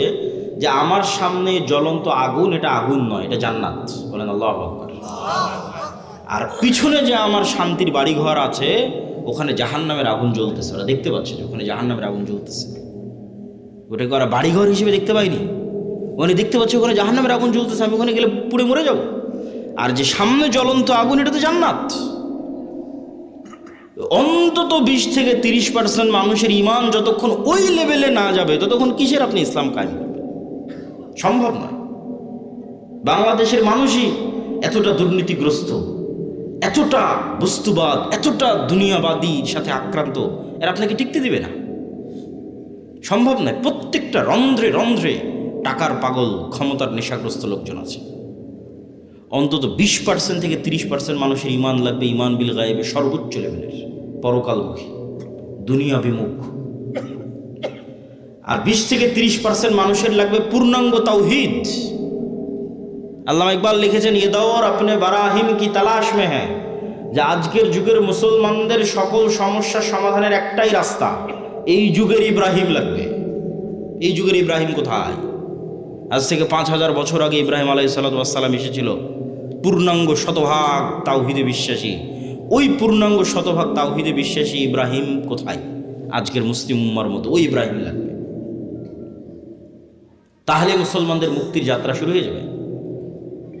যে আমার সামনে জ্বলন্ত আগুন, এটা আগুন নয়, এটা জান্নাত। বলেন আল্লাহু আকবার। আর পিছনে যে আমার শান্তির বাড়িঘর আছে ওখানে জাহান্নামের আগুন জ্বলতেছে, ওরা দেখতে পাচ্ছে যে ওখানে জাহান্নামের আগুন জ্বলতেছে। ওটাকে ওরা বাড়িঘর হিসেবে দেখতে পাইনি, ওখানে দেখতে পাচ্ছে ওখানে জাহান্নামের আগুন জ্বলতেছে, আমি ওখানে গেলে পুড়ে মরে যাব। আর যে সামনে জ্বলন্ত আগুন, এটা তো জান্নাত। অন্তত 20 থেকে 30% মানুষের ইমান যতক্ষণ ওই লেভেলে না যাবে ততক্ষণ কিসের আপনি ইসলাম কায়েম করবেন? সম্ভব নয়। বাংলাদেশের মানুষই এতটা দুর্নীতিগ্রস্ত, এতটা বস্তুবাদ, এতটা দুনিয়াবাদীর সাথে আক্রান্ত, এর আপনাকে টিকতে দিবে না, সম্ভব নয়। প্রত্যেকটা রন্ধ্রে রন্ধ্রে টাকার পাগল, ক্ষমতার নেশাগ্রস্ত লোকজন আছে। অন্তত 20% থেকে 30% মানুষের ইমান লাগবে ইমান বিল গায়েবে সর্বোচ্চ লেভেলের, পরকালমুখী, দুনিয়া বিমুখ। আর 20 থেকে 30% মানুষের লাগবে পূর্ণাঙ্গ তাওহীদ। আল্লামা ইকবাল লিখেছেন, ये दौर अपने बराहिम की तलाश में है, যে আজকের যুগের মুসলমানদের সকল সমস্যার সমাধানের একটাই রাস্তা, এই যুগের ইব্রাহিম লাগবে। এই যুগের ইব্রাহিম কোথায়? আজ থেকে 5000 বছর আগে ইব্রাহিম আলাইহিস সালাম এসেছিল, পূর্ণাঙ্গ শতভাগ তাওহীদে বিশ্বাসী। ওই পূর্ণাঙ্গ শতভাগ তাওহীদে বিশ্বাসী ইব্রাহিম কোথায়? আজকের মুসলিম উম্মার মতো ওই ইব্রাহিম লাগবে। তাহলে মুসলমানদের মুক্তির যাত্রা শুরু হয়ে যাবে।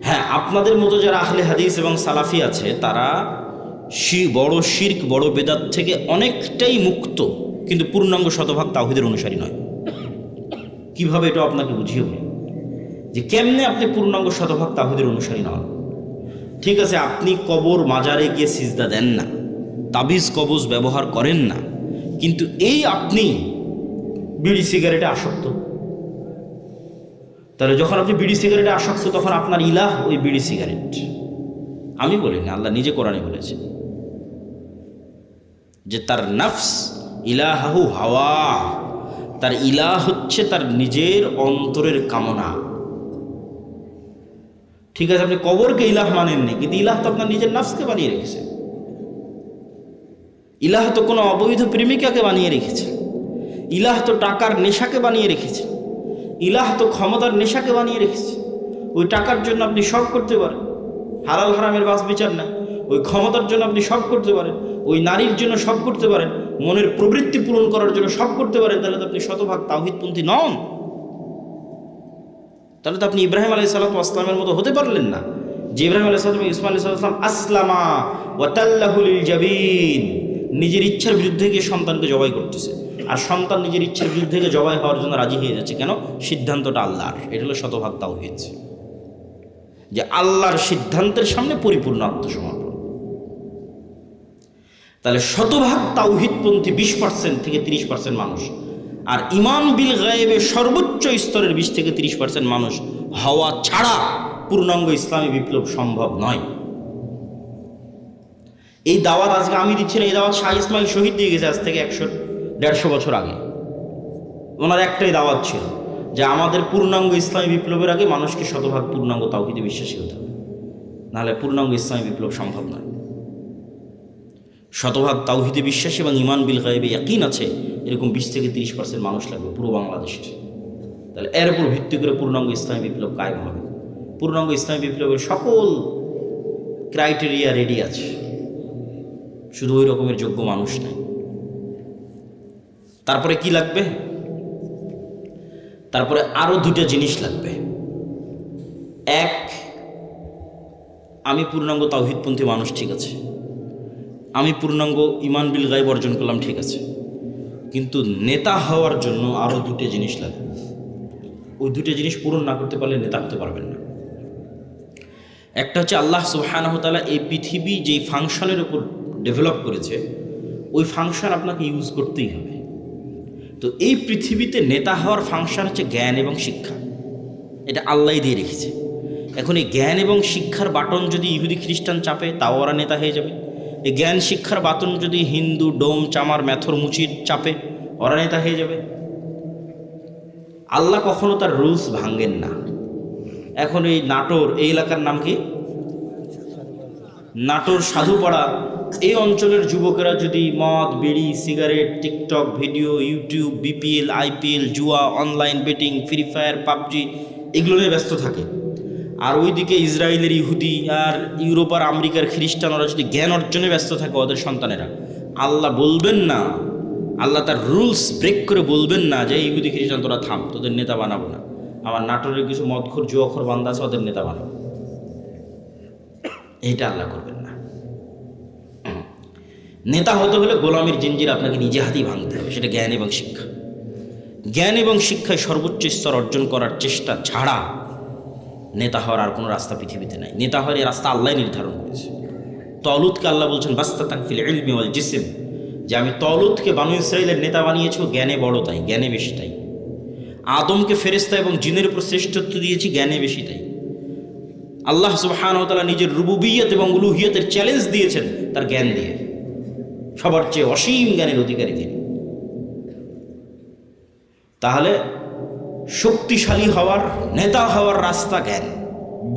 হ্যাঁ, আপনাদের মতো যারা আহলে হাদিস এবং সালাফি আছে তারা বড় শিরক, বড় বেদাত থেকে অনেকটাই মুক্ত, কিন্তু পূর্ণাঙ্গ শতভাগ তাওহীদের অনুসারী নয়। কিভাবে এটা আপনাকে বুঝিয়ে বলি যে কেমনে আপনি পূর্ণাঙ্গ শতভাগ তাওহীদের অনুসারী নন। ঠিক আছে, আপনি কবর মাজারে গিয়ে সিজদা দেন না, তাবিজ কবজ ব্যবহার করেন না, কিন্তু এই আপনি বিড়ি সিগারেটে আসক্ত। তাহলে যখন আপনি বিড়ি সিগারেটে আসক্ত তখন আপনার ইলাহ ওই বিড়ি সিগারেট, আমি বলিনি, আল্লাহ নিজে কোরআনে বলেছে যে তার নফস ইলাহু হাওয়া, তার ইলাহ হচ্ছে তার নিজের অন্তরের কামনা। ঠিক আছে, আপনি কবরকে ইলাহ মানেননি, কিন্তু ইলাহ তো আপনার নিজের নফসকে বানিয়ে রেখেছে। ইলাহ তো কোনো অবৈধ প্রেমিকাকে বানিয়ে রেখেছে, ইলাহ তো টাকার নেশাকে বানিয়ে রেখেছে, ইলাহ তো ক্ষমতার নেশাকে বানিয়ে রেখেছে। ওই টাকার জন্য আপনি সব করতে পারেন, হালাল হারামের বাস বিচার নাই। ওই ক্ষমতার জন্য আপনি সব করতে পারেন, ওই নারীর জন্য সব করতে পারেন, মনের প্রবৃত্তি পূরণ করার জন্য সব করতে পারেন। তাহলে তো আপনি শতভাগ তাওহীদপন্থী নন। তাহলে তো আপনি ইব্রাহিম আলাইহিসসালাতু ওয়াসসালামের মতো হতে পারলেন না, যে ইব্রাহিম আলাইহিসসালাম ইসমাঈল আলাইহিসসালাম আসলামা ওয়া তাল্লাহু লিল জাবিন, নিজের ইচ্ছার বিরুদ্ধে গিয়ে সন্তানকে জবাই করতেছে, আর সন্তান নিজের ইচ্ছার বিরুদ্ধে গিয়ে জবাই হওয়ার জন্য রাজি হয়ে যাচ্ছে। কেন? সিদ্ধান্তটা আল্লাহর। এটা হলো শতভাগ তাওহীদ, যে আল্লাহর সিদ্ধান্তের সামনে পরিপূর্ণ আত্মসমর্পণ। তাহলে শতভাগ তাওহীদপন্থী 20% থেকে 30% মানুষ, আর ঈমান বিল গায়েবে সর্বোচ্চ স্তরের 20 থেকে 30% মানুষ হওয়া ছাড়া পূর্ণাঙ্গ ইসলামী বিপ্লব সম্ভব নয়। এই দাওয়াত আজকে আমি দিচ্ছি না, এই দাওয়াত শাহ ইসমাইল শহীদ দিয়ে গেছে আজ থেকে 100-150 বছর আগে। ওনার একটাই দাওয়াত ছিল যে আমাদের পূর্ণাঙ্গ ইসলামী বিপ্লবের আগে মানুষকে শতভাগ পূর্ণাঙ্গ তাওহীদে বিশ্বাসী হতে হবে, নাহলে পূর্ণাঙ্গ ইসলামী বিপ্লব সম্ভব নয়। শতভাগ তাওহীদে বিশ্বাসী এবং ঈমান বিল গায়বে ইয়াকিন আছে এরকম 20 থেকে 30% মানুষ লাগবে পুরো বাংলাদেশের। তাহলে এর উপর ভিত্তি করে পূর্ণাঙ্গ ইসলামী বিপ্লব কায়েম হবে। পূর্ণাঙ্গ ইসলামী বিপ্লবের সকল ক্রাইটেরিয়া রেডি আছে, শুধু ওই রকমের যোগ্য মানুষ নাই। তারপরে কি লাগবে? তারপরে আরো দুটো জিনিস লাগবে। এক, আমি পূর্ণাঙ্গ তাওহীদপন্থী মানুষ, ঠিক আছে, আমি পূর্ণাঙ্গ ঈমান বিল গায়ব অর্জন করলাম, ঠিক আছে, কিন্তু নেতা হওয়ার জন্য আরো দুটো জিনিস লাগবে। ওই দুটো জিনিস পূরণ না করতে পারলে নেতা হতে পারবেন না। একটা হচ্ছে আল্লাহ সুবহানাহু ওয়া তাআলা এই পৃথিবী যেই ফাংশনের উপর ডেভেলপ করেছে, ওই ফাংশন আপনাকে ইউজ করতেই হবে। তো এই পৃথিবীতে নেতা হওয়ার ফাংশন হচ্ছে জ্ঞান এবং শিক্ষা, এটা আল্লাহই দিয়ে রেখেছে। এখন এই জ্ঞান এবং শিক্ষার বাটন যদি ইহুদি খ্রিস্টান চাপে, তাও ওরা নেতা হয়ে যাবে। এই জ্ঞান শিক্ষার বাটন যদি হিন্দু ডোম চামার ম্যাথর মুচির চাপে, ওরা নেতা হয়ে যাবে। আল্লাহ কখনো তার রুলস ভাঙেন না। এখন এই নাটোর, এই এলাকার নাম কি? নাটোর সাধুপাড়া, এই অঞ্চলের যুবকেরা যদি মদ, বিড়ি, cigarette, TikTok video, YouTube, BPL, IPL, জুয়া, online betting, free fire, PUBG এগুলো নিয়ে ব্যস্ত থাকে, আর ওইদিকে ইসরায়েলের ইহুদি আর ইউরোপ আর আমেরিকার খ্রিস্টান ওরা যদি জ্ঞান অর্জনে ব্যস্ত থাকে ওদের সন্তানেরা, আল্লাহ বলবেন না, আল্লাহ তার রুলস ব্রেক করে বলবেন না যে ইহুদি খ্রিস্টান তোরা থাম, তোদের নেতা বানাবো না। আমার নাটোরের কিছু মদখোর জুয়াখোর বান্দা আছে, ওদের নেতা বানাবো, এইটা আল্লাহ করবেন না। নেতা হতে হলে গোলামীর জিঞ্জির আপনাকে নিজে হাতেই ভাঙতে হবে, সেটা জ্ঞান এবং শিক্ষা। জ্ঞান এবং শিক্ষায় সর্বোচ্চ স্তর অর্জন করার চেষ্টা ছাড়া নেতা হওয়ার আর কোনো রাস্তা পৃথিবীতে নাই। নেতা হওয়ার এই রাস্তা আল্লাহ নির্ধারণ করেছে। তলুতকে আল্লাহ বলছেন বাস্তাতাক ফিল ইলমি ওয়াল জিসম, যে আমি তলুতকে বানু ইসরাইলের নেতা বানিয়েছি, জ্ঞানে বড় তাই, জ্ঞানে বেশি তাই। আদমকে ফেরেশতা এবং জিনের উপর শ্রেষ্ঠত্ব দিয়েছি, জ্ঞানে বেশি তাই। আল্লাহ সুবহানাহু ওয়া তাআলা নিজের রুবুবিয়ত এবং উলুহিয়তের চ্যালেঞ্জ দিয়েছেন তার জ্ঞান দিয়ে, সবার চেয়ে অসীম জ্ঞানের অধিকারী তিনি। তাহলে শক্তিশালী হওয়ার, নেতা হওয়ার রাস্তা জ্ঞান,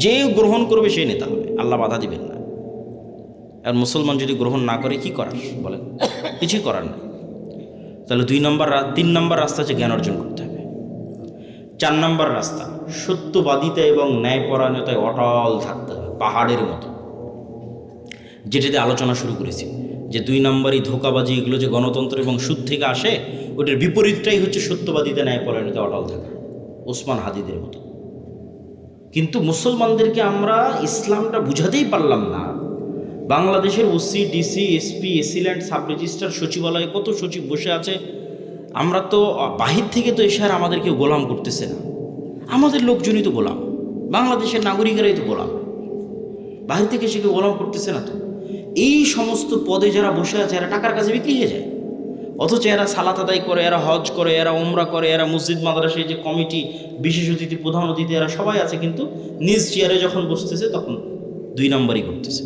যে গ্রহণ করবে সেই নেতা হবে, আল্লাহ বাধা দিবেন না। আর মুসলমান যদি গ্রহণ না করে কি করার বলেন? কিছুই করার নেই। তাহলে 3 নম্বর রাস্তা হচ্ছে জ্ঞান অর্জন করতে হবে। 4 নম্বর রাস্তা সত্যবাদিতা এবং ন্যায়পরায়ণতায় অটল থাকতে হবে, পাহাড়ের মতো। যেটাতে আলোচনা শুরু করেছি যে 2 নম্বরই ধোঁকাবাজি, এগুলো যে গণতন্ত্র এবং সুদ থেকে আসে, ওটার বিপরীতটাই হচ্ছে সত্যবাদিতা ন্যায়পরায়ণতা অটল থাকা, ওসমান হাদিদের মতো। কিন্তু মুসলমানদেরকে আমরা ইসলামটা বুঝাতেই পারলাম না। বাংলাদেশের OC, DC, SP, AC land, sub registrar, সচিবালয়ে কত সচিব বসে আছে, আমরা তো বাহির থেকে তো এসে আর আমাদেরকে গোলাম করতেছে না, আমাদের লোকজনই তো গোলাম, বাংলাদেশের নাগরিকেরাই তো গোলাম, বাহির থেকে এসে কেউ গোলাম করতেছে না তো। এই সমস্ত পদে যারা বসে আছে এরা টাকার কাছে বিক্রি হয়ে যায়, অথচ এরা সালাত আদায় করে, এরা হজ করে, এরা উমরা করে, এরা মসজিদ মাদ্রাসায় যে কমিটি, বিশেষ অতিথি, প্রধান অতিথি, এরা সবাই আছে, কিন্তু নিজ চেয়ারে যখন বসতেছে তখন 2 নম্বরই করতেছে।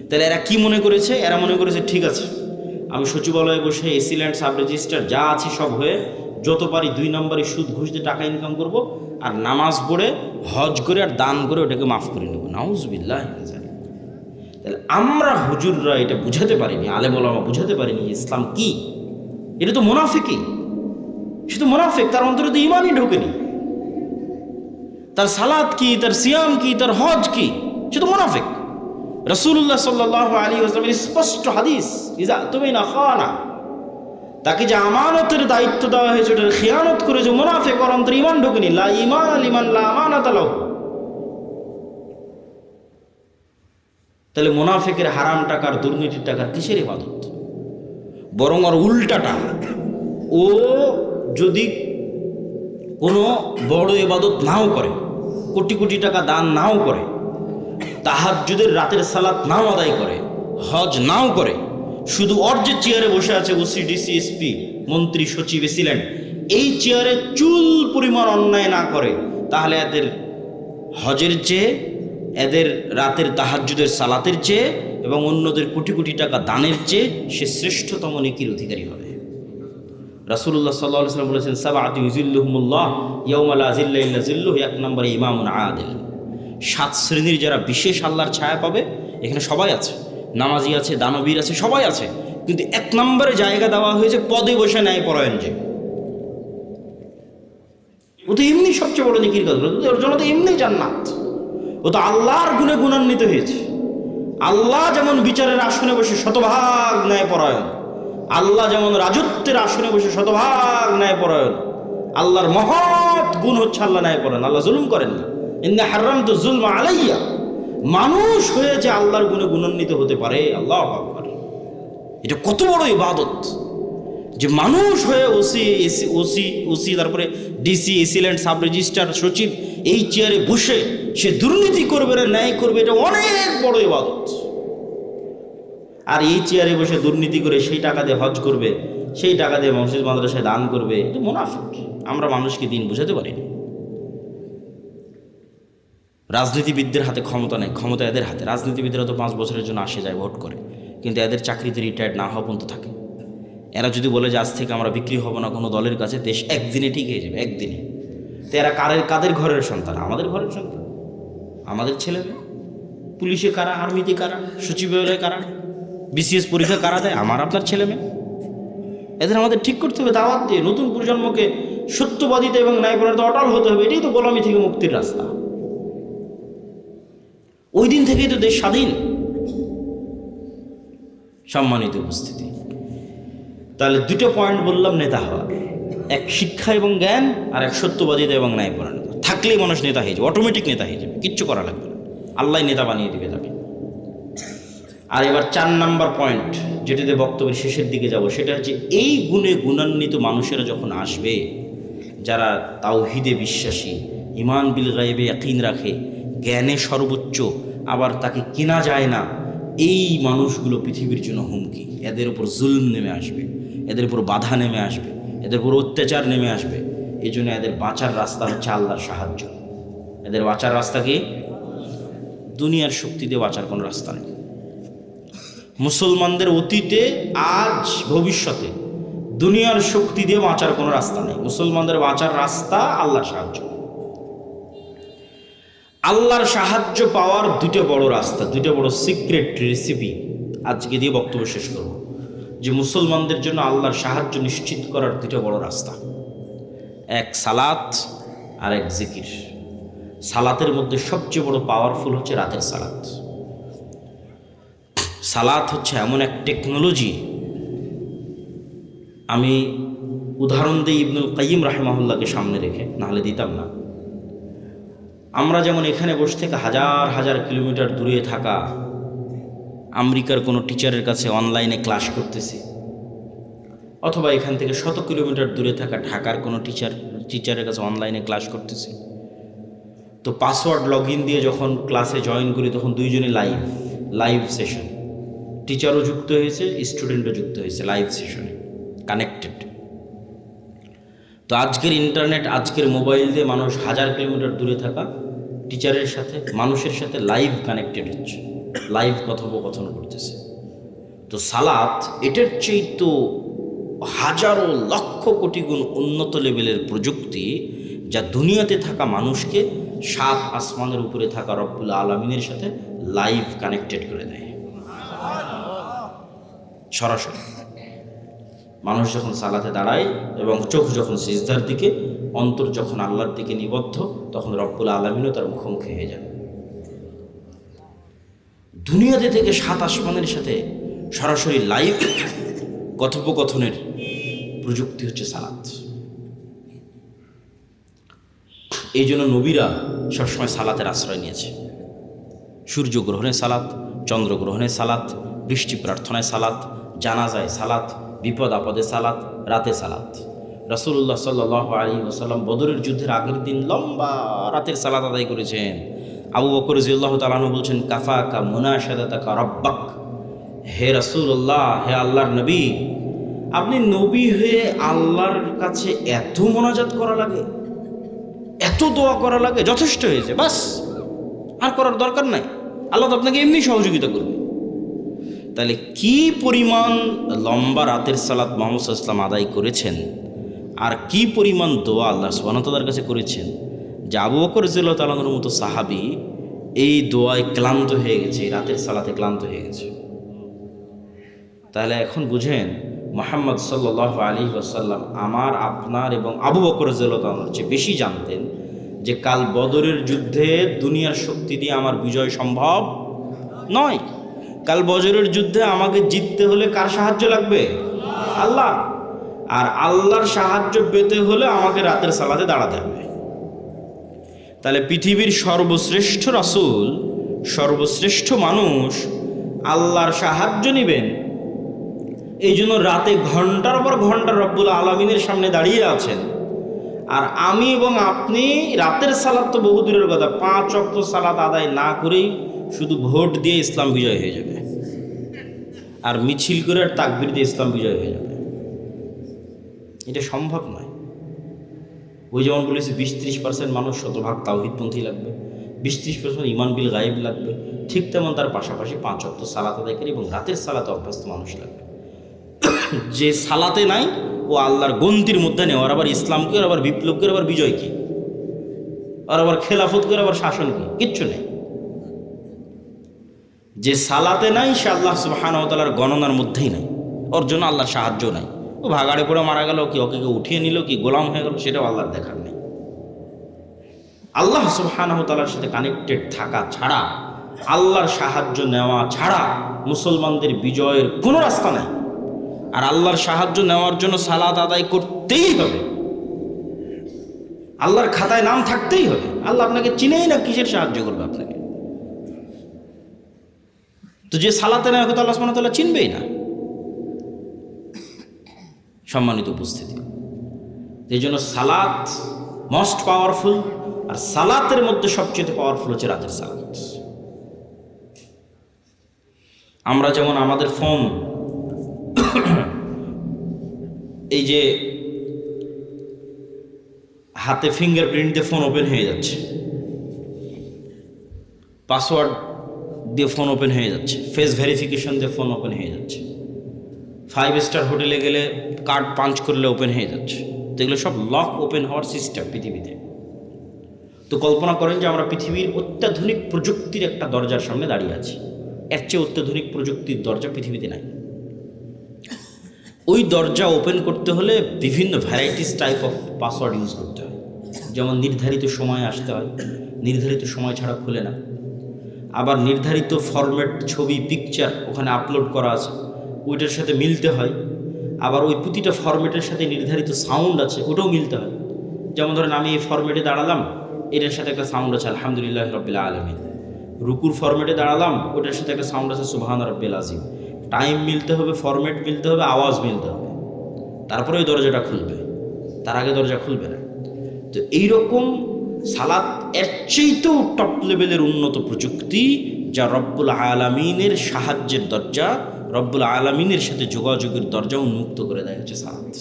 তাহলে এরা কি মনে করেছে? এরা মনে করেছে ঠিক আছে, আমি সচিবালয়ে বসে এসিল্যান্ড, সাব রেজিস্ট্রার যা আছে সব হয়ে যত পারি 2 নম্বরই সুদ ঘুষ দিয়ে টাকা ইনকাম করব, আর নামাজ পড়ে হজ করে আর দান করে ওটাকে মাফ করে নেব। নাউজুবিল্লাহ। তাহলে আমরা হুজুররা এটা বুঝাতে পারিনি, আলেম ওলামা বুঝাতে পারিনি ইসলাম কি। এটা তো মুনাফিকই, সে তো মুনাফিক, তার অন্তরে তো ইমানই ঢোকেনি। তার সালাত কি, তার সিয়াম কি, তার হজ কি, সে তো মুনাফিক। রাসূলুল্লাহ সাল্লাল্লাহু আলাইহি ওয়াসাল্লামের স্পষ্ট হাদিস, ইজা তুমিনা খানা, তাকে যে আমানতের দায়িত্ব দেওয়া হয়েছে ওটার খেয়ানত করে যে মুনাফিক, ওর অন্তরে ইমান ঢোকেনি। লা ঈমান লিমান লা আমানাতা লাহু। তাহলে মুনাফিকের হারাম টাকার, দুর্নীতির টাকার কিসের ইবাদত? বরং ওর উল্টাটা, ও যদি কোনো বড় ইবাদত নাও করে, কোটি কোটি টাকা দান নাও করে, তাহাজ্জুদের রাতের সালাত নাও আদায় করে, হজ নাও করে, শুধু ওর যে চেয়ারে বসে আছে ওসি, ডিসি, এসপি, মন্ত্রী, সচিব, এসিল্যান্ড, এই চেয়ারে চুল পরিমাণ অন্যায় না করে, তাহলে এদের হজের চেয়ে, এদের রাতের তাহাজ্জুদের সালাতের চেয়ে এবং অন্যদের কোটি কোটি টাকা দানের চেয়ে সে শ্রেষ্ঠতম নেকির অধিকারী হবে। রাসূলুল্লাহ সাল্লাল্লাহু আলাইহি ওয়াসাল্লাম বলেছেন, সাবআতু ইউযিল্লুহুমুল্লাহ ইয়াওমা লা যিল্লা ইল্লা যিল্লুহু। 1 নম্বরে ইমামুন আদিল। 7 শ্রেণীর যারা বিশেষ আল্লাহর ছায়া পাবে, এখানে সবাই আছে, নামাজি আছে, দানবীর আছে, সবাই আছে, কিন্তু 1 নম্বরে জায়গা দেওয়া হয়েছে পদে বসে ন্যায় পরায়ণ যে। ও তো এমনি সবচেয়ে বড় নেকির কাজ, ওর জন্য তো এমনি জান্নাত। ও তো আল্লাহর গুণে গুণান্বিত হয়েছে। আল্লাহ যেমন বিচারের আসনে বসে শতভাগ ন্যায় পরায়ণ, আল্লাহ যেমন রাজত্বের আসনে বসে শতভাগ ন্যায় পরায়ণ, আল্লাহর মহৎ গুণ হচ্ছে আল্লাহ ন্যায় পরায়ণ। আল্লাহ জুলুম করেন না। ইন্না হারামতু যুলমা আলাইয়া। মানুষ হয়ে যে আল্লাহর গুণে গুণান্বিত হতে পারে, আল্লাহু আকবার, এটা কত বড় ইবাদত যে মানুষ হয়ে ওসি তারপরে ডিসি, এসিল্যান্ড, সাব রেজিস্ট্রার, সচিব, এই চেয়ারে বসে সে দুর্নীতি করবে না ন্যায় করবে, এটা অনেক বড় ইবাদত। আর এই চেয়ারে বসে দুর্নীতি করে সেই টাকা দিয়ে হজ করবে, সেই টাকা দিয়ে মসজিদ মাদ্রাসায় দান করবে, এটা মুনাফিক। আমরা মানুষকে দিন বুঝাতে পারিনি। রাজনীতিবিদদের হাতে ক্ষমতা নেই, ক্ষমতা এদের হাতে। রাজনীতিবিদরা তো 5 বছরের জন্য আসে যায়, ভোট করে, কিন্তু এদের চাকরিতে রিটায়ার্ড না হওয়া পর্যন্ত থাকে। এরা যদি বলে যে আজ থেকে আমরা বিক্রি হব না কোনো দলের কাছে, দেশ একদিনে ঠিক হয়ে যাবে, একদিনে। তো এরা কাদের ঘরের সন্তান? আমাদের ঘরের সন্তান, আমাদের ছেলে মেয়ে। পুলিশে কারা, আর্মিতে কারা, সচিবালয়ে কারা, বিসিএস পরীক্ষা কারা দেয়? আমার আপনার ছেলে মেয়ে। এদের আমাদের ঠিক করতে হবে দাওয়াত দিয়ে। নতুন প্রজন্মকে সত্যবাদিতা এবং ন্যায়পরায়ণতা অটল হতে হবে। এটাই তো গোলামি থেকে মুক্তির রাস্তা। ওই দিন থেকেই তো দেশ স্বাধীন। সম্মানিত উপস্থিতি, তাহলে 2টো পয়েন্ট বললাম নেতা হওয়ার, এক শিক্ষা এবং জ্ঞান, আর এক সত্যবাদিতা এবং ন্যায়পরায়ণতা। থাকলেই মানুষ নেতা হয়ে যাবে, অটোমেটিক নেতা হয়ে যাবে, কিচ্ছু করা লাগবে না, আল্লাহ নেতা বানিয়ে দিবে তাকে। আর এবার 4 নম্বর পয়েন্ট, যেটাতে বক্তব্যের শেষের দিকে যাব, সেটা হচ্ছে এই গুণে গুণান্বিত মানুষেরা যখন আসবে, যারা তাওহীদে বিশ্বাসী, ঈমান বিল গায়বে ইয়াকিন রাখে, জ্ঞানে সর্বোচ্চ, আবার তাকে কেনা যায় না, এই মানুষগুলো পৃথিবীর জন্য হুমকি। এদের উপর জুলম নেমে আসবে, এদের উপর বাধা নেমে আসবে, এদের উপর অত্যাচার নেমে আসবে। এই জন্য এদের বাঁচার রাস্তা হচ্ছে আল্লাহর সাহায্য। এদের বাঁচার রাস্তা কি? দুনিয়ার শক্তি দিয়ে বাঁচার কোনো রাস্তা নেই। মুসলমানদের অতীতে, আজ, ভবিষ্যতে দুনিয়ার শক্তি দিয়ে বাঁচার কোনো রাস্তা নেই। মুসলমানদের বাঁচার রাস্তা আল্লাহর সাহায্য। আল্লাহর সাহায্য পাওয়ার 2টা বড় রাস্তা, 2টা বড় সিক্রেট রেসিপি আজকে দিয়ে বক্তব্য শেষ করব। যে মুসলমানদের জন্য আল্লাহর সাহায্য নিশ্চিত করার 2টা বড় রাস্তা, এক সালাত আর এক জিকির। সালাতের মধ্যে সবচেয়ে বড় পাওয়ারফুল হচ্ছে রাতের সালাত। সালাত হচ্ছে এমন এক টেকনোলজি, আমি উদাহরণ দিই ইবনুল কাইয়িম রাহিমাহুল্লাহকে সামনে রেখে, নাহলে দিতাম না। আমরা যেমন এখানে বসে থেকে হাজার হাজার কিলোমিটার দূরে থাকা আমেরিকার কোনো টিচারের কাছে অনলাইনে ক্লাস করতেছি, অথবা এখান থেকে 100 কিলোমিটার দূরে থাকা ঢাকার কোনো টিচারের কাছে অনলাইনে ক্লাস করতেছি, তো পাসওয়ার্ড লগ ইন দিয়ে যখন ক্লাসে জয়েন করি তখন দুইজনে লাইভ সেশন, টিচারও যুক্ত হয়েছে, স্টুডেন্টও যুক্ত হয়েছে লাইভ সেশনে, কানেক্টেড। তো আজকের ইন্টারনেট, আজকের মোবাইল দিয়ে মানুষ 1000 কিলোমিটার দূরে থাকা টিচারের সাথে, মানুষের সাথে লাইভ কানেক্টেড হচ্ছে, লাইভ কথোপকথন করতেছে। তো সালাত এটার চেয়ে তো হাজারো লক্ষ কোটি গুণ উন্নত লেভেলের প্রযুক্তি, যা দুনিয়াতে থাকা মানুষকে 7 আসমানের উপরে থাকা রব্বুল আলামিনের সাথে লাইভ কানেক্টেড করে দেয় সরাসরি। মানুষ যখন সালাতে দাঁড়ায় এবং চোখ যখন সিজদার দিকে, অন্তর যখন আল্লাহর দিকে নিবদ্ধ, তখন রব্বুল আলামিনও তার মুখোমুখি হয়ে যান। দুনিয়াতে থেকে 7 আসমানের সাথে সরাসরি লাইভ কথোপকথনের প্রযুক্তি হচ্ছে সালাত। এই জন্য নবীরা সবসময় সালাতের আশ্রয় নিয়েছে। সূর্যগ্রহণে সালাত, চন্দ্রগ্রহণে সালাত, বৃষ্টি প্রার্থনায় সালাত, জানাজায় সালাত, বিপদ আপদে সালাত, রাতে সালাত। রাসূলুল্লাহ সাল্লাল্লাহু আলাইহি ওয়াসাল্লাম বদরের যুদ্ধের আগের দিন লম্বা রাতের সালাত আদায় করেছেন। আবু বকর রাদিয়াল্লাহু তাআলা আনহু বলছেন, কাফাকা মুনাশাদাতাকা রাব্বাক, হে রাসূলুল্লাহ, হে আল্লাহর নবী, আপনি নবী হয়ে আল্লাহর কাছে এত মোনাজাত করা লাগে, এত দোয়া করা লাগে, যথেষ্ট হয়েছে, বাস, আর করার দরকার নাই, আল্লাহ তো আপনাকে এমনি সহযোগিতা করবে। তাহলে কি পরিমাণ লম্বা রাতের সালাত মুহাম্মদ সাল্লাল্লাহু আলাইহি ওয়াসাল্লাম আদায় করেছেন, আর কি পরিমাণ দোয়া আল্লাহ সুবহানাহু ওয়া তাআলার কাছে করেছেন, যে আবু বকর রাদিয়াল্লাহু তাআলা আনহুর মতো সাহাবী এই দোয়ায় ক্লান্ত হয়ে গেছে, রাতের সালাতে ক্লান্ত হয়ে গেছে। তাহলে এখন বুঝেন, মুহাম্মদ সাল্লাল্লাহু আলাইহি ওয়াসাল্লাম আমার, আপনার এবং আবু বকর রাদিয়াল্লাহু তাআলার চেয়ে বেশি জানতেন যে কাল বদরের যুদ্ধে দুনিয়ার শক্তি দিয়ে আমার বিজয় সম্ভব নয়। কাল বদরের যুদ্ধে আমাকে জিততে হলে কার সাহায্য লাগবে? আল্লাহ। আর আল্লাহর সাহায্য পেতে হলে আমাকে রাতের সালাতে দাঁড়াতে হবে। তাহলে পৃথিবীর সর্বশ্রেষ্ঠ রাসূল, সর্বশ্রেষ্ঠ মানুষ আল্লাহর সাহায্য নেবেন, এই জন্য রাতে ঘন্টার পর ঘন্টা রব্বুল আলামিনের সামনে দাঁড়িয়ে আছেন। আর আমি এবং আপনি রাতের সালাত তো বহু দূরের কথা, 5 ওয়াক্ত সালাত আদায় না করেই শুধু ভোট দিয়ে ইসলাম বিজয় হয়ে যাবে, আর মিছিল করে আর তাকবীর দিয়ে ইসলাম বিজয় হয়ে যাবে, এটা সম্ভব নয়। ওই যেমন বলেছি 20-30% মানুষ শতভাগ তাওহীদপন্থী লাগবে, 20-30% ঈমান বিল গায়েব লাগবে, ঠিক তেমন তার পাশাপাশি 5 ওয়াক্ত সালাত আদায়কারী এবং রাতের সালাতে অভ্যস্ত মানুষ লাগবে। যে সালাতে নাই ও আল্লাহর গন্তির মধ্যে নেই, আর আবার ইসলাম কি, আর আবার বিপ্লব কি, আর আবার বিজয় কি, আর আবার খেলাফত কি, আর আবার শাসন কি, কিচ্ছু নেই। যে সালাতে নাই সে আল্লাহ সুবহানাহু ওয়া তাআলার গণনার মধ্যেই নাই, ওর জন্য আল্লাহর সাহায্য নাই। ও ভাগাড়ে পড়ে মারা গেল কি, ওকে কেউ উঠিয়ে নিল কি, গোলাম হয়ে গেল, সেটাও আল্লাহর দেখার নেই। আল্লাহ সুবহানাহু ওয়া তাআলার সাথে কানেক্টেড থাকা ছাড়া, আল্লাহর সাহায্য নেওয়া ছাড়া মুসলমানদের বিজয়ের কোনো রাস্তা নাই। আর আল্লাহর সাহায্য নেওয়ার জন্য সালাত আদায় করতেই হবে, আল্লাহর খাতায় নাম থাকতেই হবে। আল্লাহ আপনাকে চিনেই না, কিসের সাহায্য করবে আপনাকে? তো যে সালাতে নেয় ওকে তো আল্লাহ সুবহানাহু ওয়া তাআলা চিনবেই না। সম্মানিত উপস্থিতি, এই জন্য সালাত মোস্ট পাওয়ারফুল, আর সালাতের মধ্যে সবচেয়ে পাওয়ারফুল হচ্ছে রাতের সালাত। আমরা যেমন আমাদের ফোন, এই যে হাতে ফিঙ্গারপ্রিন্ট দিয়ে ফোন ওপেন হয়ে যাচ্ছে, পাসওয়ার্ড দিয়ে ফোন ওপেন হয়ে যাচ্ছে, ফেস ভেরিফিকেশন দিয়ে ফোন ওপেন হয়ে যাচ্ছে, 5 স্টার হোটেলে গেলে কার্ড পাঞ্চ করলে ওপেন হয়ে যাচ্ছে। তো এগুলো সব লক ওপেন হওয়ার সিস্টেম পৃথিবীতে। তো কল্পনা করেন যে আমরা পৃথিবীর অত্যাধুনিক প্রযুক্তির একটা দরজার সামনে দাঁড়িয়ে আছি, এর চেয়ে অত্যাধুনিক প্রযুক্তির দরজা পৃথিবীতে নাই। ওই দরজা ওপেন করতে হলে বিভিন্ন varieties type of password use করতে হয়। যেমন নির্ধারিত সময় আসতে হয়, নির্ধারিত সময় ছাড়া খুলে না। আবার নির্ধারিত ফরম্যাট ছবি, পিকচার ওখানে আপলোড করা আছে, ওইটার সাথে মিলতে হয়। আবার ওই প্রতিটা ফরম্যাটের সাথে নির্ধারিত সাউন্ড আছে, ওটাও মিলতে হয়। যেমন ধরেন আমি এই ফরম্যাটে দাঁড়ালাম, এটার সাথে একটা সাউন্ড আছে আলহামদুলিল্লাহ রাব্বিল আলামিন। রুকুর ফরম্যাটে দাঁড়ালাম, ওটার সাথে একটা সাউন্ড আছে সুবহান রাব্বিল আযীম। টাইম মিলতে হবে, ফরম্যাট মিলতে হবে, আওয়াজ মিলতে হবে, তারপরে ওই দরজাটা খুলবে, তার আগে দরজা খুলবে না। তো এইরকম সালাত এর চেয়েও টপ লেভেলের উন্নত প্রযুক্তি, যা রব্বুল আলামিনের সাহায্যের দরজা, রব্বুল আলামিনের সাথে যোগাযোগের দরজা উন্মুক্ত করে দেয় হচ্ছে সালাত।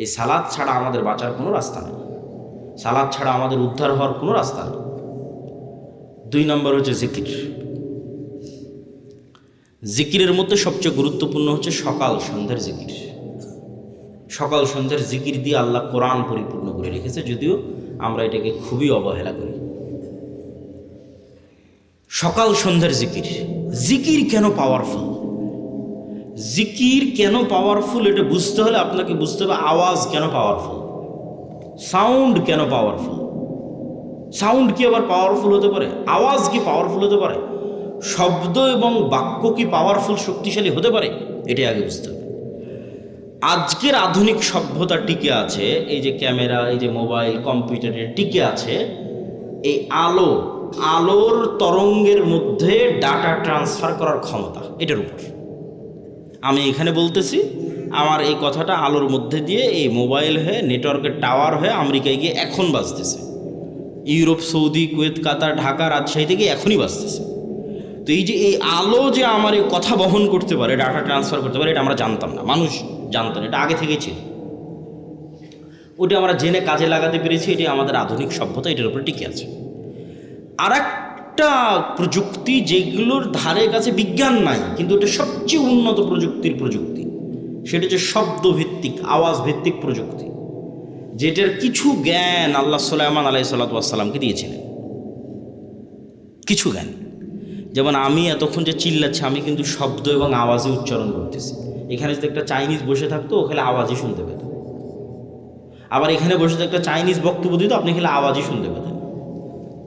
এই সালাত ছাড়া আমাদের বাঁচার কোনো রাস্তা নেই। সালাত ছাড়া আমাদের উদ্ধার হওয়ার কোনো রাস্তা নেই। 2 নম্বর হচ্ছে জিকির। জিকিরের মধ্যে সবচেয়ে গুরুত্বপূর্ণ হচ্ছে সকাল সন্ধ্যার জিকির। সকাল সন্ধ্যার জিকির দিয়ে আল্লাহ কোরআন পরিপূর্ণ করে রেখেছে, যদিও আমরা এটাকে খুবই অবহেলা করি। সকাল সন্ধ্যার জিকির। জিকির কেন পাওয়ারফুল? জিকির কেন পাওয়ারফুল এটা বুঝতে হলে আপনাকে বুঝতে হবে আওয়াজ কেন পাওয়ারফুল, সাউন্ড কেন পাওয়ারফুল। সাউন্ড কি আবার পাওয়ারফুল হতে পারে? আওয়াজ কি পাওয়ারফুল হতে পারে? শব্দ এবং বাক্য কি পাওয়ারফুল, শক্তিশালী হতে পারে? এটাই আগে বুঝতে হবে। আজকের আধুনিক সভ্যতা টিকে আছে, এই যে ক্যামেরা, এই যে মোবাইল, কম্পিউটারের টিকে আছে এই আলোর তরঙ্গের মধ্যে ডাটা ট্রান্সফার করার ক্ষমতা, এটার উপর। আমি এখানে বলতেছি, আমার এই কথাটা আলোর মধ্যে দিয়ে এই মোবাইল হয়ে, নেটওয়ার্কের টাওয়ার হয়ে আমেরিকায় গিয়ে এখন বাজতেছে, ইউরোপ, সৌদি, কুয়েত, কাতার, ঢাকা, রাজশাহী থেকে এখনই বাজতেছে। তো এই যে এই আলো যে আমার এই কথা বহন করতে পারে, ডাটা ট্রান্সফার করতে পারে, এটা আমরা জানতাম না, মানুষ জানতো না, এটা আগে থেকেই ছিল। ওটা আমরা জেনে কাজে লাগাতে পেরেছি, এটি আমাদের আধুনিক সভ্যতা, এটার উপরে টিকে আছে। আর একটা প্রযুক্তি যেগুলোর ধারে কাছে বিজ্ঞান নাই, কিন্তু এটা সবচেয়ে উন্নত প্রযুক্তি, সেটা হচ্ছে শব্দভিত্তিক, আওয়াজ ভিত্তিক প্রযুক্তি, যেটার কিছু জ্ঞান আল্লাহ সুলাইমান আলাইহিসসালামকে দিয়েছিলেন। কিছু জ্ঞান, যেমন আমি এতক্ষণ যে চিল্লাচ্ছি, আমি কিন্তু শব্দ এবং আওয়াজে উচ্চারণ করতেছি। এখানে যদি একটা চাইনিজ বসে থাকতো, ও খেলে আওয়াজই শুনতে পেত। আবার এখানে বসে একটা চাইনিজ বক্তব্য দিত, আপনি খেলে আওয়াজই শুনতে পেতেন,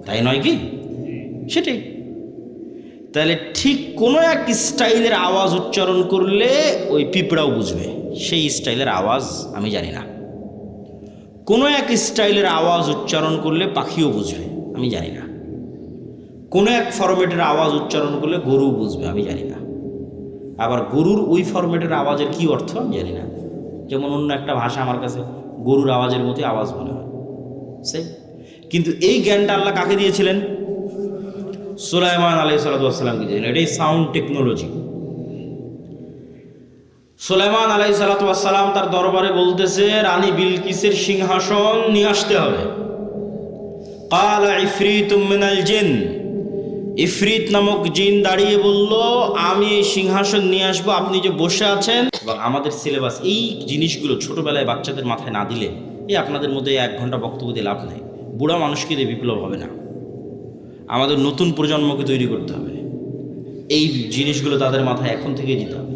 তাই নয় কি? সেটাই। তাহলে ঠিক কোনো এক স্টাইলের আওয়াজ উচ্চারণ করলে ওই পিঁপড়াও বুঝবে, সেই স্টাইলের আওয়াজ আমি জানি না। কোনো এক স্টাইলের আওয়াজ উচ্চারণ করলে পাখিও বুঝবে, আমি জানি না। কোনো এক ফরম্যাটের আওয়াজ উচ্চারণ করলে গরু বুঝবে, আমি জানি না। আবার গরুর ওই ফরম্যাটের আওয়াজের কী অর্থ আমি জানি না। যেমন অন্য একটা ভাষা আমার কাছে গরুর আওয়াজের মতোই আওয়াজ মনে হয়, সেই। কিন্তু এই জ্ঞানটা আল্লাহ কাকে দিয়েছিলেন? সুলাইমান আলাইহিসসালামকে দিয়েছিলেন। এটাই সাউন্ড টেকনোলজি। সুলাইমান আলাইহিসসালাম তার দরবারে বলতেছে, রানী বিলকিসের সিংহাসন নিয়ে আসতে হবে। ক্বালা ইফরিতুম মিনাল জিন, ইফরিত নামক জিন দাঁড়িয়ে বলল, আমি এই সিংহাসন নিয়ে আসবো, আপনি যে বসে আছেন। এবং আমাদের সিলেবাস এই জিনিসগুলো ছোটবেলায় বাচ্চাদের মাথায় না দিলে, এই আপনাদের মধ্যে 1 ঘন্টা বক্তব্য দিয়ে লাভ নেই। বুড়া মানুষকে দিয়ে বিপ্লব হবে না। আমাদের নতুন প্রজন্মকে তৈরি করতে হবে, এই জিনিসগুলো তাদের মাথায় এখন থেকে দিতে হবে।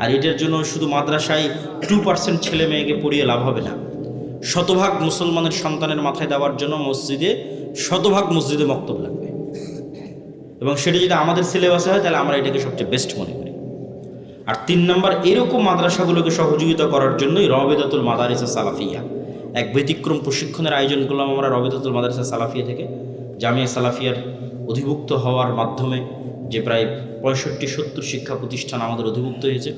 আর এটার জন্য শুধু মাদ্রাসায় 2% ছেলে মেয়েকে পড়িয়ে লাভ হবে না। শতভাগ মুসলমানের সন্তানের মাথায় দেওয়ার জন্য শতভাগ মসজিদে বক্তব্য লাগবে। এবং সেটা যদি আমাদের সিলেবাসে হয়, তাহলে আমরা এটাকে সবচেয়ে বেস্ট মনে করি। আর 3 নম্বর, এরকম মাদ্রাসাগুলোকে সহযোগিতা করার জন্যই রবিদাতুল মাদারিস সালাফিয়া, এক ব্যতিক্রম প্রশিক্ষণের আয়োজন করলাম আমরা রবিদাতুল মাদারিস সালাফিয়া থেকে। জামিয়া সালাফিয়ার অধিভুক্ত হওয়ার মাধ্যমে যে প্রায় 65-70 শিক্ষা প্রতিষ্ঠান আমাদের অধিভুক্ত হয়েছে,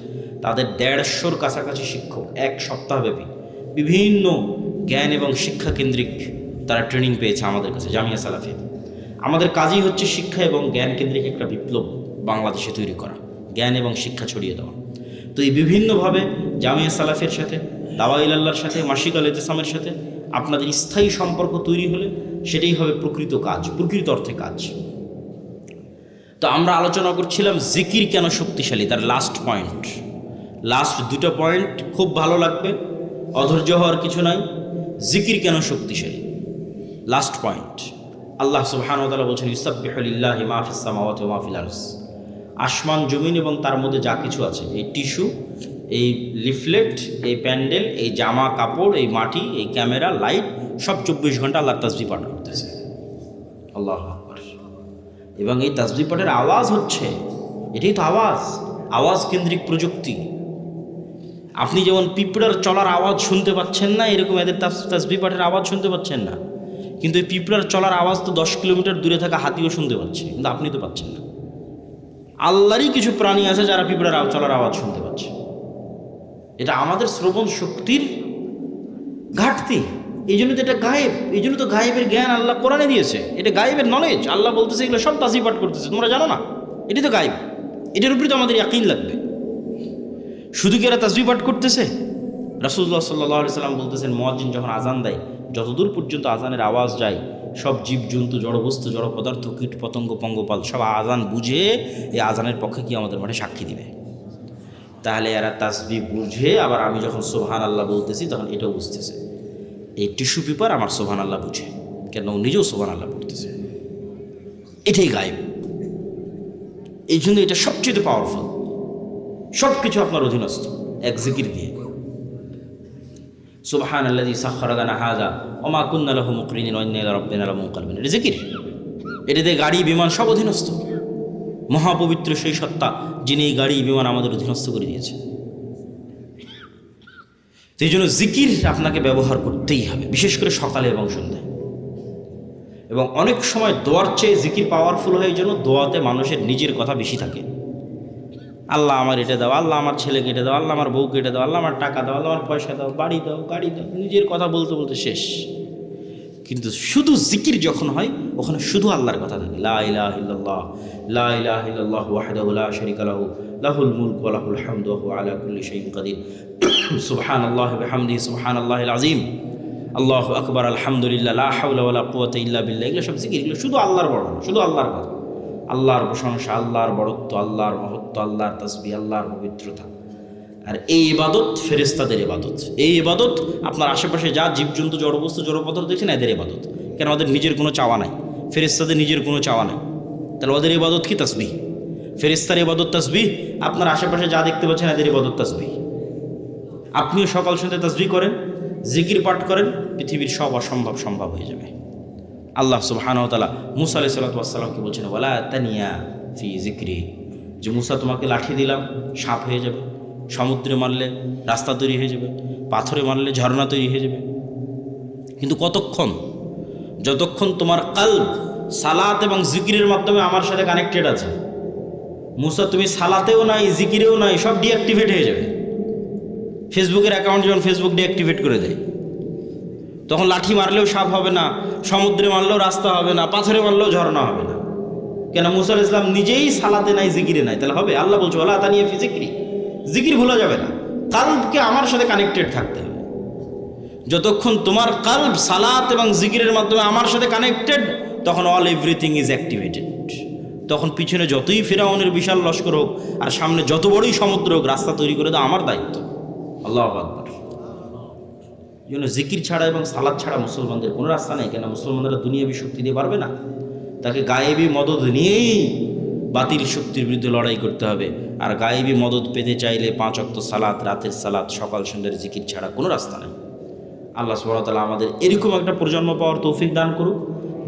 তাদের 150-র কাছাকাছি শিক্ষক 1 সপ্তাহব্যাপী বিভিন্ন জ্ঞান এবং শিক্ষা কেন্দ্রিক তারা ট্রেনিং পেয়েছে আমাদের কাছে জামিয়া সালাফিয়া। আমাদের কাজই হচ্ছে শিক্ষা এবং জ্ঞান কেন্দ্রিক একটা বিপ্লব বাংলাদেশে তৈরি করা, জ্ঞান এবং শিক্ষা ছড়িয়ে দেওয়া। তো এই বিভিন্নভাবে জামিয়া সালাফিয়ার সাথে, দাওয়াইল আল্লাহর সাথে, মাসিক আল ইতিসামের সাথে আপনাদের স্থায়ী সম্পর্ক তৈরি হলে সেটাই হবে প্রকৃত কাজ, প্রকৃত অর্থে কাজ। তো আমরা আলোচনা করছিলাম জিকির কেন শক্তিশালী, তার লাস্ট 2টা পয়েন্ট খুব ভালো লাগবে, অধৈর্য হওয়ার কিছু নাই। জিকির কেন শক্তিশালী, লাস্ট পয়েন্ট। আল্লাহ সুবহানাহু ওয়া তাআলা বলছেন, ইউসাব্বিহু লিল্লাহি মা ফিস সামাওয়াতি ওয়া মা ফিল আরদ। আসমান জমিন এবং তার মধ্যে যা কিছু আছে, এই টিস্যু, এই লিফলেট, এই প্যান্ডেল, এই জামা কাপড়, এই মাটি, এই ক্যামেরা, লাইট, সব 24 ঘন্টা আল্লাহর তাসবিহ পাঠ করতেছে। আল্লাহু আকবার। এবং এই তাসবিহ পাঠের আওয়াজ হচ্ছে, এটাই তো আওয়াজ কেন্দ্রিক প্রযুক্তি। আপনি যেমন পিঁপড়ার চলার আওয়াজ শুনতে পাচ্ছেন না, এরকম এদের তাসবিহ পাঠের আওয়াজ শুনতে পাচ্ছেন না। কিন্তু এই পিঁপড়ার চলার আওয়াজ তো 10 কিলোমিটার দূরে থাকা হাতিও শুনতে পাচ্ছে, কিন্তু আপনি তো পাচ্ছেন না। আল্লাহরই কিছু প্রাণী আছে যারা পিঁপড়ার চলার আওয়াজ শুনতে পাচ্ছে। এটা আমাদের শ্রবণ শক্তির ঘাটতি, এই জন্য তো এটা গায়েব। এই জন্য তো গায়েবের জ্ঞান আল্লাহ কোরআনে দিয়েছে, এটা গায়েবের নলেজ। আল্লাহ বলতেছে এগুলো সব তাসবিহ পাঠ করতেছে, তোমরা জানো না, এটি তো গায়েব। এটার উপরে তো আমাদের ইয়াকিন লাগবে। শুধু কি এরা তাসবিহ পাঠ করতেছে? রাসূলুল্লাহ সাল্লাল্লাহু আলাইহি সাল্লাম বলতেছেন, মুয়াজ্জিন যখন আজান দেয় যতদূর পর্যন্ত আজানের আওয়াজ যায় সব জীবজন্তু, জড়বস্তু, জড় পদার্থ, কীট পতঙ্গ, পঙ্গপাল সব আজান বুঝে এই আজানের পক্ষে কি আমাদের মাঠে সাক্ষী দিবে। তাহলে এরা তাসবিহ বুঝে, আবার আমি যখন সুবহান আল্লাহ বলতেছি তখন এটাও বুঝতেছে। এই টিস্যু পেপার আমার সুবহান আল্লাহ বুঝে, কেন ও নিজেও সুবহান আল্লাহ পড়তেছে। এটাই গায়েব। এই জন্য এটা সবচেয়ে পাওয়ারফুল। সব কিছু আপনার অধীনস্থ এক জিকির দিয়ে। সুবহানাল্লাযী সাখখারা লানা হাযা ওয়া মা কুন্না লাহু মুকরিনিন ওয়া ইন্না ইলা রাব্বিনা লামুনকালিবুন। এটা জিকির। এটাতে গাড়ি বিমান সব অধীনস্থ। মহাপবিত্র সেই সত্তা যিনি এই গাড়ি বিমান আমাদের অধীনস্থ করে দিয়েছে। সেই জন্য জিকির আপনাকে ব্যবহার করতেই হবে, বিশেষ করে সকালে এবং সন্ধ্যায়। এবং অনেক সময় দোয়ার চেয়ে জিকির পাওয়ারফুল হয়, এই জন্য দোয়াতে মানুষের নিজের কথা বেশি থাকে। আল্লাহ আমার এটা দাও, আল্লাহ আমার ছেলেকে এটা দাও, আল্লাহ আমার বউকে এটা দাও, আল্লাহ আমার টাকা দাও, আল্লাহ আমার পয়সা দাও, বাড়ি দাও, গাড়ি দাও, নিজের কথা বলতে বলতে শেষ। কিন্তু শুধু জিকির যখন হয় ওখানে শুধু আল্লাহর কথা থাকে। লা ইলাহা ইল্লাল্লাহ, লা ইলাহা ইল্লাল্লাহু ওয়াহদাহু লা শারীকা লাহু, লাহুল মুলকু ওয়া লাহুল হামদু ওয়া হুয়া আলা কুল্লি শাইইন কাদির, সুবহানাল্লাহি ওয়া বিহামদিহি সুবহানাল্লাহিল আযীম, আল্লাহু আকবার, আলহামদুলিল্লাহ, লা হাওলা ওয়া লা কুওয়াতা ইল্লা বিল্লাহ। এগুলো সব জিকির, এগুলো শুধু আল্লাহর বর্ণনা, শুধু আল্লাহর কথা, আল্লাহর প্রশংসা, আল্লাহর বড়ত্ব, আল্লাহর মহত্ব, আল্লাহর তাসবিহ, আল্লাহর পবিত্রতা। আর এই ইবাদত ফেরেশতাদের ইবাদত। এই ইবাদত আপনার আশেপাশে যা জীবজন্তু, জড়বস্তু, জড়পদার্থ দেখছেন এদের ইবাদত। কেন? ওদের নিজের কোনো চাওয়া নাই, ফেরেশতাদের নিজের কোনো চাওয়া নাই। তাহলে ওদের ইবাদত কি? তাসবিহ। ফেরেশতার ইবাদত তাসবিহ, আপনার আশেপাশে যা দেখতে পাচ্ছেন এদের ইবাদত তাসবিহ। আপনিও সকাল সন্ধ্যা তাসবিহ করেন, জিকির পাঠ করেন, পৃথিবীর সব অসম্ভব সম্ভব হয়ে যাবে। আল্লাহ সুবহানাহু ওয়া তাআলা মুসা আলাইহিস সালাতু ওয়াস সালামকে বলছেন ওয়ালা তানিয়া ফি যিকরি, যে মুসা তোমাকে লাঠি দিলাম সাপ হয়ে যাবে, সমুদ্রে মারলে রাস্তা তৈরি হয়ে যাবে, পাথরে মারলে ঝর্ণা তৈরি হয়ে যাবে। কিন্তু কতক্ষণ? যতক্ষণ তোমার কলব সালাত এবং জিকিরের মাধ্যমে আমার সাথে কানেক্টেড আছে। মুসা তুমি সালাতেও নাই, জিকিরেও নাই, সব ডিঅ্যাক্টিভেট হয়ে যাবে। ফেসবুকের অ্যাকাউন্ট যখন ফেসবুক ডিঅ্যাক্টিভেট করে দেয়, তখন লাঠি মারলেও সাপ হবে না, সমুদ্রে মারলেও রাস্তা হবে না, পাথরে মারলেও ঝর্ণা হবে না। কেন? মুসা আলাইহিস সালাম নিজেই সালাতে নাই, জিকিরে নাই, তাহলে হবে? আল্লাহ বলছে ওয়ালা তানিয়া ফি যিকরি, জিকির ভুলা যাবে না। কলবকে আমার সাথে কানেক্টেড থাকতে হবে। যতক্ষণ তোমার কলব সালাত এবং জিকিরের মাধ্যমে আমার সাথে কানেক্টেড, তখন অল এভরিথিং ইজ অ্যাক্টিভেটেড। তখন পিছনে যতই ফিরাউনের বিশাল লস্কর হোক আর সামনে যত বড়ই সমুদ্র হোক, রাস্তা তৈরি করে দেওয়া আমার দায়িত্ব। আল্লাহু আকবার। এই জন্য জিকির ছাড়া এবং সালাত ছাড়া মুসলমানদের কোনো রাস্তা নেই। কেন? মুসলমানরা দুনিয়াবী শক্তি দিয়ে পারবে না, তাকে গায়েবী মদদ নিয়েই বাতিল শক্তির বিরুদ্ধে লড়াই করতে হবে। আর গায়েবী মদদ পেতে চাইলে 5 ওয়াক্ত সালাত, রাতের সালাত, সকাল সন্ধ্যার জিকির ছাড়া কোনো রাস্তা নেই। আল্লাহ সুবহানাহু ওয়া তাআলা আমাদের এরকম একটা প্রজন্ম পাওয়ার তৌফিক দান করুক,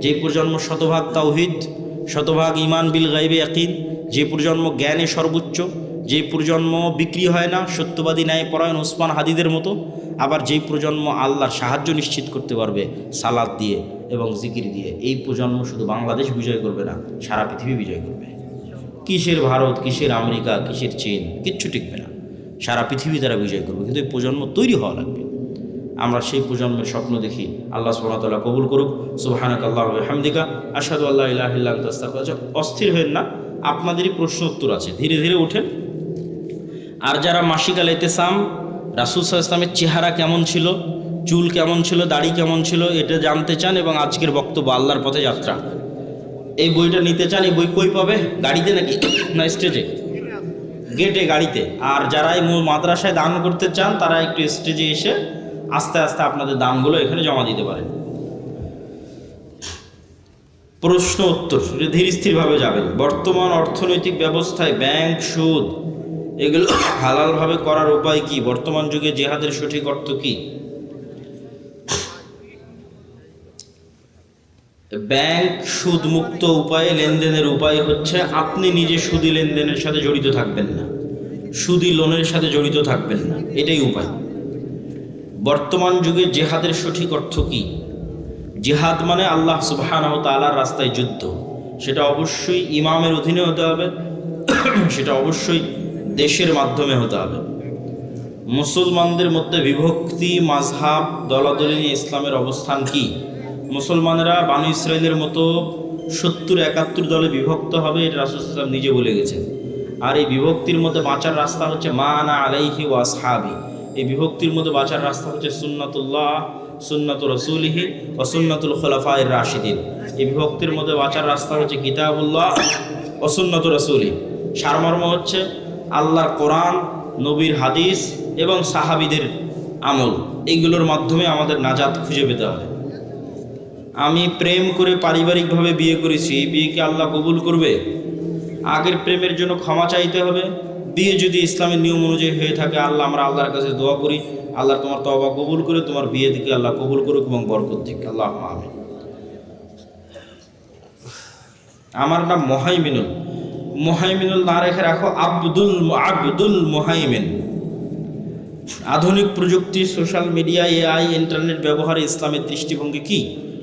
যে প্রজন্ম শতভাগ তাওহীদ, শতভাগ ঈমান বিল গায়বে ইয়াকিন, যে প্রজন্ম জ্ঞানে সর্বোচ্চ, যে প্রজন্ম বিক্রি হয় না, সত্যবাদী ন্যায়পরায়ণ ওসমান হাদিদের মতো। আবার যেই প্রজন্ম আল্লাহর সাহায্য নিশ্চিত করতে পারবে সালাত দিয়ে এবং জিকির দিয়ে, এই প্রজন্ম শুধু বাংলাদেশ বিজয় করবে না, সারা পৃথিবী বিজয় করবে। কিসের ভারত, কিসের আমেরিকা, কিসের চীন, কিচ্ছু টিকবে না, সারা পৃথিবী তারা বিজয় করবে। কিন্তু এই প্রজন্ম তৈরি হওয়া লাগবে। আমরা সেই প্রজন্মের স্বপ্ন দেখি। আল্লাহ সুবহানাহু ওয়া তাআলা কবুল করুক। সুবহানাকাল্লাহু ওয়া বিহামদিকা আশহাদু আল্লা ইলাহা ইল্লা আনতা আস্তাগফিরুকা। অস্থির হবেন না, আপনাদেরই প্রশ্ন উত্তর আছে, ধীরে ধীরে উঠেন। আর যারা মাসিক আল ইতিসাম, রাসূল সাল্লাল্লাহু আলাইহি ওয়াসাল্লামের চেহারা কেমন ছিল, চুল কেমন ছিল, দাড়ি কেমন ছিল, এটা জানতে চান এবং আজকের বক্তব্য আল্লাহর পথে যাত্রা, এই বইটা নিতে চান, এই বই কই পাবে? গাড়িতে নাকি না স্টেজে? গেটে, গাড়িতে। আর যারা এই মাদ্রাসায় দান করতে চান তারা একটু স্টেজে এসে আস্তে আস্তে আপনাদের দানগুলো এখানে জমা দিতে পারেন। প্রশ্ন উত্তর ধীর স্থিরভাবে যাবেন। বর্তমান অর্থনৈতিক ব্যবস্থায় ব্যাংক, সুদ এগুলো হালালভাবে করার উপায় কি? বর্তমান যুগে জিহাদের সঠিক অর্থ কি? ব্যাংক সুদ মুক্ত উপায়ে লেনদেনের উপায় হচ্ছে আপনি নিজে সুদি লেনদেনের সাথে জড়িত থাকবেন না, সুদি লোনের সাথে জড়িত থাকবেন না, এটাই উপায়। বর্তমান যুগে জিহাদের সঠিক অর্থ কি? জিহাদ মানে আল্লাহ সুবহানাহু ওয়া তাআলার রাস্তায় যুদ্ধ। সেটা অবশ্যই ইমামের অধীনে হতে হবে, সেটা অবশ্যই দেশের মাধ্যমে হতে হবে। মুসলমানদের মধ্যে বিভক্তি, মাযহাব, দলাদলি নিয়ে ইসলামের অবস্থান কি? মুসলমানেরা বানু ইসরাইলের মতো 70-71 দলে বিভক্ত হবে, এটা রাসূল সাল্লাল্লাহু আলাইহি ওয়াসাল্লাম নিজে বলে গেছেন। আর এই বিভক্তির মধ্যে বাঁচার রাস্তা হচ্ছে মা আনা আলাইহি ওয়া আসহাবি। এই বিভক্তির মধ্যে বাঁচার রাস্তা হচ্ছে সুন্নাতুল্লাহ সুন্নাতু রাসূলিহি ওয়া সুন্নাতুল খুলাফায়ে রাশিদিন। এই বিভক্তির মধ্যে বাঁচার রাস্তা হচ্ছে কিতাবুল্লাহ ওয়া সুন্নাতু রাসূলিহি। সারমর্ম হচ্ছে আল্লাহর কোরআন, নবীর হাদিস এবং সাহাবীদের আমল, এইগুলোর মাধ্যমে আমাদের নাজাত খুঁজে পেতে হবে। আমি প্রেম করে পারিবারিকভাবে বিয়ে করেছি, এই বিয়েকে আল্লাহ কবুল করবে? আগের প্রেমের জন্য ক্ষমা চাইতে হবে। বিয়ে যদি ইসলামের নিয়ম অনুযায়ী হয়ে থাকে, আমরা আল্লাহর কাছে দোয়া করি, আল্লাহ তোমার তওবা কবুল করে তোমার বিয়ে থেকে আল্লাহ কবুল করুক এবং বরকত দিক, আল্লাহুম্মা আমিন। আমার নাম মোহাইমিনুল। মোহাইমিনুল না রেখে রাখো আব্দুল মোহাইমিন। আধুনিক প্রযুক্তি, সোশ্যাল মিডিয়া, এআই, ইন্টারনেট ব্যবহারে ইসলামের দৃষ্টিভঙ্গি কি?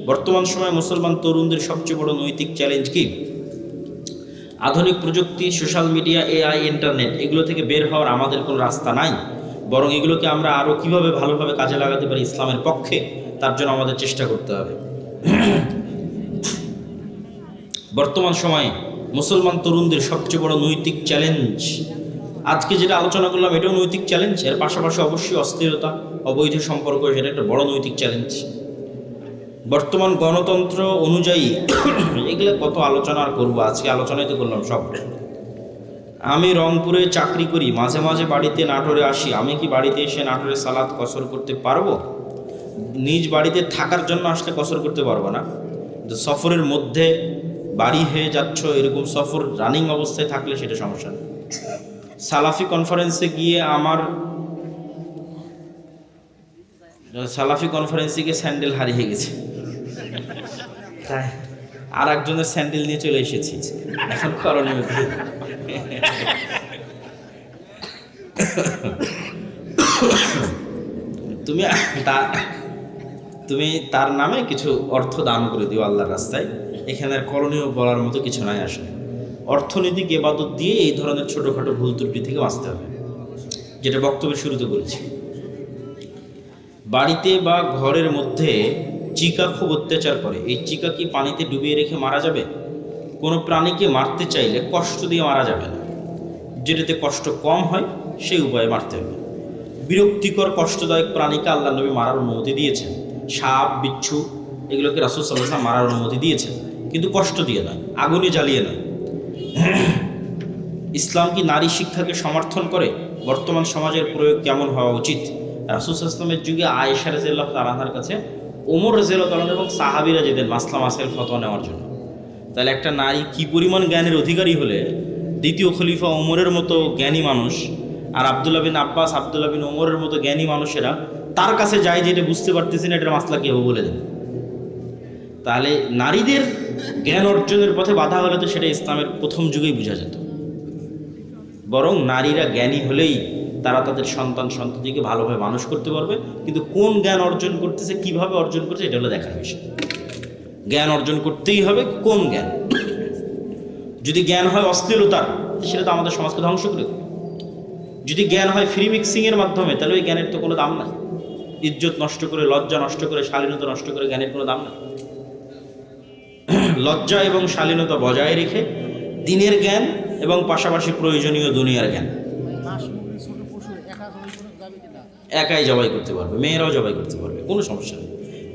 বর্তমান সময়ে মুসলমান তরুণদের সবচেয়ে বড় নৈতিক চ্যালেঞ্জ কি? আধুনিক প্রযুক্তি, সোশ্যাল মিডিয়া, এআই, ইন্টারনেট, এগুলো থেকে বের হওয়ার আমাদের কোনো রাস্তা নাই, বরং এগুলোকে আমরা আরও কীভাবে ভালোভাবে কাজে লাগাতে পারি ইসলামের পক্ষে, তার জন্য আমাদের চেষ্টা করতে হবে। বর্তমান সময়ে মুসলমান তরুণদের সবচেয়ে বড় নৈতিক চ্যালেঞ্জ, আজকে যেটা আলোচনা করলাম এটাও নৈতিক চ্যালেঞ্জ, এর পাশাপাশি অবশ্যই অস্থিরতা, অবৈধ সম্পর্ক, সেটা একটা বড় নৈতিক চ্যালেঞ্জ। বর্তমান গণতন্ত্র অনুযায়ী এগুলো কত আলোচনা আর করবো, আজকে আলোচনাই তো করলাম সব। আমি রংপুরে চাকরি করি, মাঝে মাঝে বাড়িতে নাটোরে আসি, আমি কি বাড়িতে এসে নাটোরে সালাত কসর করতে পারবো? নিজ বাড়িতে থাকার জন্য আসলে কসর করতে পারবো না, কিন্তু সফরের মধ্যে বাড়ি হয়ে যাচ্ছ, এরকম সফর রানিং অবস্থায় থাকলে সেটা সমস্যা নেই। সালাফি কনফারেন্সে গিয়ে স্যান্ডেল হারিয়ে গেছে, তাই আর একজনের স্যান্ডেল নিয়ে চলে এসেছি, এখন করণীয় কি? তুমি তার নামে কিছু অর্থ দান করে দিও আল্লাহর রাস্তায়, এখানে আর করণীয় বলার মতো কিছু নাই। আসলে অর্থনৈতিক ইবাদত দিয়ে এই ধরনের ছোটোখাটো ভুল ত্রুটি থেকে বাঁচতে হবে, যেটা বক্তব্যের শুরুতে বলেছি। বাড়িতে বা ঘরের মধ্যে চিকা খুব অত্যাচার করে, এই চিকা কি পানিতে ডুবিয়ে রেখে মারা যাবে? কোনো প্রাণীকে মারতে চাইলে কষ্ট দিয়ে মারা যাবে না, যেটাতে কষ্ট কম হয় সেই উপায়ে মারতে হবে। বিরক্তিকর কষ্টদায়ক প্রাণীকে আল্লাহ নবী মারার অনুমতি দিয়েছেন, সাপ, বিচ্ছু, এগুলোকে রাসূল সাল্লাল্লাহু আলাইহি ওয়াসাল্লাম মারার অনুমতি দিয়েছেন, কিন্তু কষ্ট দিয়ে নয়, আগুনে জ্বালিয়ে নয়। ইসলাম কি নারী শিক্ষাকে সমর্থন করে? বর্তমান সমাজের প্রয়োগ কেমন হওয়া উচিত? রাসূল সাল্লাল্লাহু আলাইহি ওয়াসাল্লামের যুগে আয়েশা রাদিয়াল্লাহু তাআলা আনহার কাছে ওমর রাদিয়াল্লাহু তাআলা এবং সাহাবীরা যেতেন মাসলা মাসাইল ফতোয়া নেওয়ার জন্য। তাহলে একটা নারী কি পরিমাণ জ্ঞানের অধিকারী হলে দ্বিতীয় খলিফা ওমরের মতো জ্ঞানী মানুষ আর আব্দুল্লাহ বিন আব্বাস, আব্দুল্লাহ বিন ওমরের মতো জ্ঞানী মানুষেরা তার কাছে যায়, যেটা বুঝতে পারতেছেন এটার মাসলা কি হবে বলে দেন। তাহলে নারীদের জ্ঞান অর্জনের পথে বাধা হলে তো সেটা ইসলামের প্রথম যুগেই বোঝা যেত। বরং নারীরা জ্ঞানী হলেই তারা তাদের সন্ততিকে ভালোভাবে মানুষ করতে পারবে, কিন্তু কোন জ্ঞান অর্জন করতেছে, কিভাবে অর্জন করছে, এটা হলো দেখার বিষয়। জ্ঞান অর্জন করতেই হবে, কোন জ্ঞান? যদি জ্ঞান হয় অশ্লীলতার, সেটা তো আমাদের সমাজকে ধ্বংস করে দেবে। যদি জ্ঞান হয় ফ্রি মিক্সিংয়ের মাধ্যমে, তাহলে ওই জ্ঞানের তো কোনো দাম নাই। ইজ্জত নষ্ট করে, লজ্জা নষ্ট করে, শালীনতা নষ্ট করে জ্ঞানের কোনো দাম নাই। লজ্জা এবং শালীনতা বজায় রেখে দিনের জ্ঞান এবং পাশাপাশি প্রয়োজনীয় দুনিয়ার জ্ঞান। একাই জবাই করতে পারবে, মেয়েরাও জবাই করতে পারবে, কোনো সমস্যা নেই।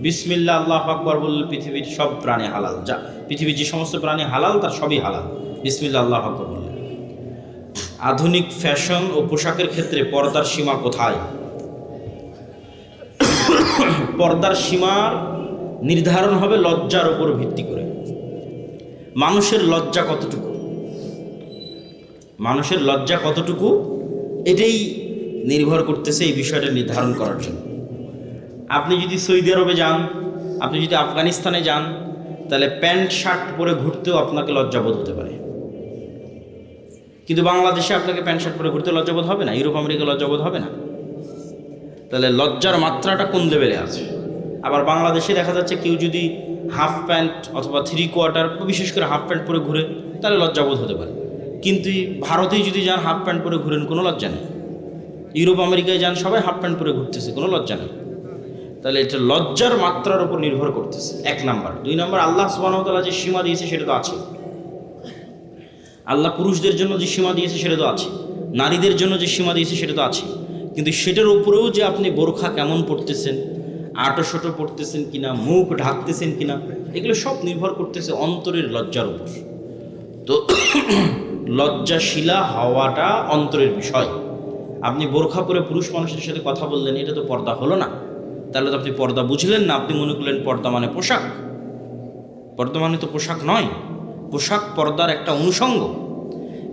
বিসমিল্লাহ আল্লাহু আকবার বললে পৃথিবীর সব প্রাণী হালাল, যা পৃথিবীর যে সমস্ত প্রাণী হালাল তার সবই হালাল বিসমিল্লাহ আল্লাহু আকবার বললে। আধুনিক ফ্যাশন ও পোশাকের ক্ষেত্রে পর্দার সীমা কোথায়? পর্দার সীমার নির্ধারণ হবে লজ্জার উপর ভিত্তি করে। মানুষের লজ্জা কতটুকু, মানুষের লজ্জা কতটুকু, এটাই নির্ভর করতেছে এই বিষয়টা নির্ধারণ করার জন্য। আপনি যদি সৌদি আরবে যান, আপনি যদি আফগানিস্তানে যান, তাহলে প্যান্ট শার্ট পরে ঘুরতেও আপনাকে লজ্জাবোধ হতে পারে, কিন্তু বাংলাদেশে আপনাকে প্যান্ট শার্ট পরে ঘুরতে লজ্জাবোধ হবে না, ইউরোপ আমেরিকা লজ্জাবোধ হবে না। তাহলে লজ্জার মাত্রাটা কোন লেভেলে আছে? আবার বাংলাদেশে দেখা যাচ্ছে কেউ যদি হাফ প্যান্ট অথবা 3/4, বিশেষ করে হাফ প্যান্ট পরে ঘুরে, তাহলে লজ্জাবোধ হতে পারে। কিন্তু ভারতেই যদি যান হাফ প্যান্ট পরে ঘুরেন, কোনো লজ্জা নেই। ইউরোপ আমেরিকায় যান, সবাই হাফ প্যান্ট পরে ঘুরতেছে, কোনো লজ্জা নেই। তাহলে এটা লজ্জার মাত্রার উপর নির্ভর করতেছে, 1 নাম্বার। 2 নাম্বার, আল্লাহ সুবহানাহু ওয়া তাআলা যে সীমা দিয়েছে সেটা তো আছে। আল্লাহ পুরুষদের জন্য যে সীমা দিয়েছে সেটা তো আছে, নারীদের জন্য যে সীমা দিয়েছে সেটা তো আছে, কিন্তু সেটার উপরেও যে আপনি বোরখা কেমন পড়তেছেন, আটোশোটো পড়তেছেন কিনা, মুখ ঢাকতেছেন কিনা, এগুলো সব নির্ভর করতেছে অন্তরের লজ্জার উপর। তো লজ্জাশীলা হওয়াটা অন্তরের বিষয়। আপনি বোরখা পরে পুরুষ মানুষের সাথে কথা বললেন, এটা তো পর্দা হলো না। তাহলে তো আপনি পর্দা বুঝলেন না, আপনি মনে করলেন পর্দা মানে পোশাক। পর্দা মানে তো পোশাক নয়, পোশাক পর্দার একটা অনুষঙ্গ,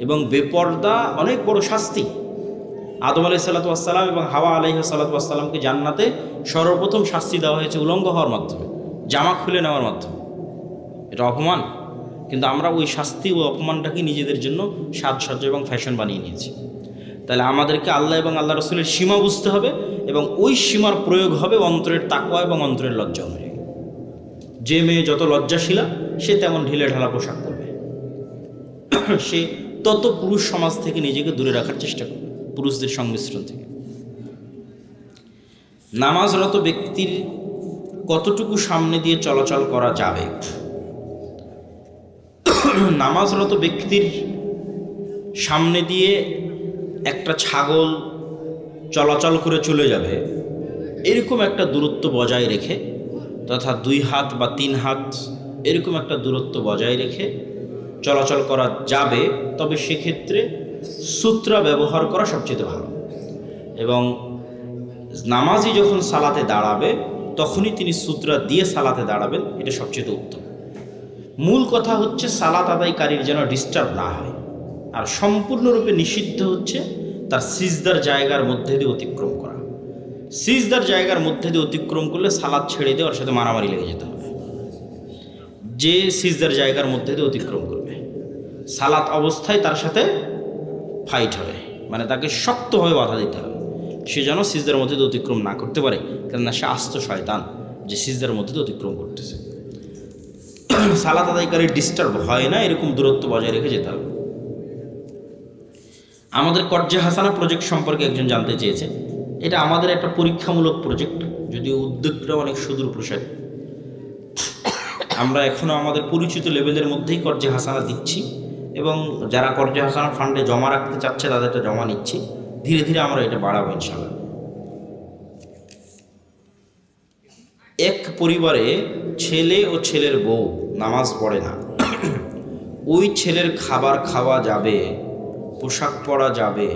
এবং বেপর্দা অনেক বড় শাস্তি। আদম আলাইহিস সালাতু ওয়াস সালাম এবং হাওয়া আলাইহিস সালাতু ওয়াস সালামকে জান্নাতে সর্বপ্রথম শাস্তি দেওয়া হয়েছে উলঙ্গ হওয়ার মাধ্যমে, জামা খুলে নেওয়ার মাধ্যমে। এটা অপমান, কিন্তু আমরা ওই শাস্তি ও অপমানটাকে নিজেদের জন্য সাজসজ্জা এবং ফ্যাশন বানিয়ে নিয়েছি। তাহলে আমাদেরকে আল্লাহ এবং আল্লাহ রসুলের সীমা বুঝতে হবে, এবং ওই সীমার প্রয়োগ হবে অন্তরের তাকওয়া এবং অন্তরের লজ্জা অনুযায়ী। যে মেয়ে যত লজ্জাশীলা সে তেমন ঢিলে ঢালা পোশাক পরবে, সে তত পুরুষ সমাজ থেকে নিজেকে দূরে রাখার চেষ্টা করবে, পুরুষদের সংমিশ্রণ থেকে। নামাজরত ব্যক্তির কতটুকু সামনে দিয়ে চলাচল করা যাবে? নামাজরত ব্যক্তির সামনে দিয়ে একটা ছাগল চলাচল করে চলে যাবে এরকম একটা দূরত্ব বজায় রেখে, তথা 2 হাত বা 3 হাত এরকম একটা দূরত্ব বজায় রেখে চলাচল করা যাবে। তবে সেক্ষেত্রে সূত্রা ব্যবহার করা সবচেয়ে ভালো, এবং নামাজি যখন সালাতে দাঁড়াবে তখনই তিনি সূত্রা দিয়ে সালাতে দাঁড়াবেন, এটা সবচেয়ে উত্তম। মূল কথা হচ্ছে সালাত আদায়কারীর যেন ডিস্টার্ব না হয়। আর সম্পূর্ণরূপে নিষিদ্ধ হচ্ছে তার সিজদার জায়গার মধ্যে দিয়ে অতিক্রম করা। সিজদার জায়গার মধ্যে দিয়ে অতিক্রম করলে সালাত ছেড়ে দিয়ে ওর সাথে মারামারি লেগে যেতে হবে। যে সিজদার জায়গার মধ্যে দিয়ে অতিক্রম করবে সালাত অবস্থায় তার সাথে ফাইট হবে, মানে তাকে শক্তভাবে বাধা দিতে হবে, সে যেন সিজদার মধ্যে দিয়ে অতিক্রম না করতে পারে, কেননা সে আস্ত শয়তান যে সিজদার মধ্যে দিয়ে অতিক্রম করতেছে। সালাত আদায়কারী ডিস্টার্ব হয় না এরকম দূরত্ব বজায় রেখে যেতে হবে। আমাদের কর্জে হাসানা প্রজেক্ট সম্পর্কে একজন জানতে চেয়েছে। এটা আমাদের একটা পরীক্ষামূলক প্রজেক্ট, যদিও উদ্যোগটা অনেক সুদূর প্রসারী। আমরা এখনও আমাদের পরিচিত লেভেলের মধ্যেই কর্জে হাসানা দিচ্ছি, এবং যারা কর্জে হাসানা ফান্ডে জমা রাখতে চাচ্ছে তাদেরটা জমা নিচ্ছি। ধীরে ধীরে আমরা এটা বাড়াবো ইনশাআল্লাহ। এক পরিবারে ছেলে ও ছেলের বউ নামাজ পড়ে না, ওই ছেলের খাবার খাওয়া যাবে, পোশাক পরা যাবে।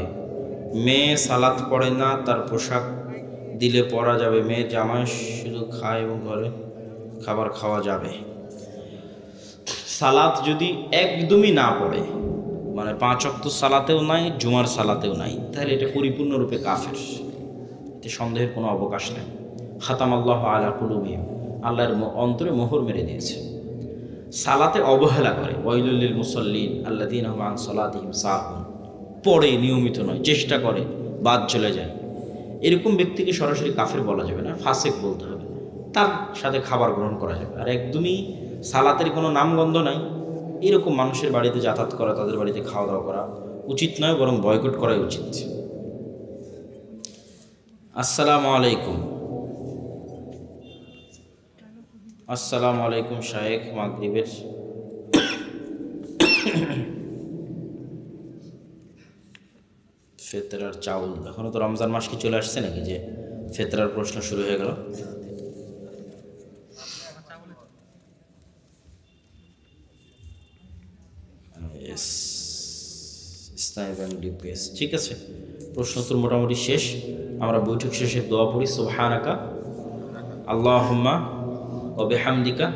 মেয়ে সালাত পড়ে না, তার পোশাক দিলে পরা যাবে। মেয়ে জামাই শুধু খায় এবং ঘরে খাবার খাওয়া যাবে। সালাত যদি একদমই না পড়ে, মানে 5 ওয়াক্ত সালাতেও নাই, জুমার সালাতেও নাই, তাহলে এটা পরিপূর্ণরূপে কাফের, এতে সন্দেহের কোনো অবকাশ নেই। খাতামাল্লাহু আলা কুলুবিহিম, আল্লাহর অন্তরে মোহর মেরে দিয়েছে। সালাতে অবহেলা করে, ওয়াইলুল লিল মুসাল্লিন আল্লাযীনা হুম আন সালাতিহিম সাহুন, পড়ে নিয়মিত নয়, চেষ্টা করে বাদ চলে যায়, এরকম ব্যক্তিকে সরাসরি কাফের বলা যাবে না, ফাসেক বলতে হবে। তার সাথে খাবার গ্রহণ করা যাবে। আর একদমই সালাতের কোনো নামগন্ধ নাই এরকম মানুষের বাড়িতে যাতায়াত করা, তাদের বাড়িতে খাওয়া দাওয়া করা উচিত নয়, বরং বয়কট করাই উচিত। আসসালামু আলাইকুম। আসসালামু আলাইকুম শায়েখ। মাগরিবের ফেতরার চাউল, এখনো তো রমজান মাস কি চলে আসছে নাকি যে ফেতরার প্রশ্ন শুরু হয়ে গেল? ইসলামী ব্যাংক ডিপিএস, ঠিক আছে। প্রশ্ন উত্তর মোটামুটি শেষ। আমরা বৈঠক শেষে দোয়া পড়ি, সুবহানাকা আল্লাহুম্মা ওয়া বিহামদিকা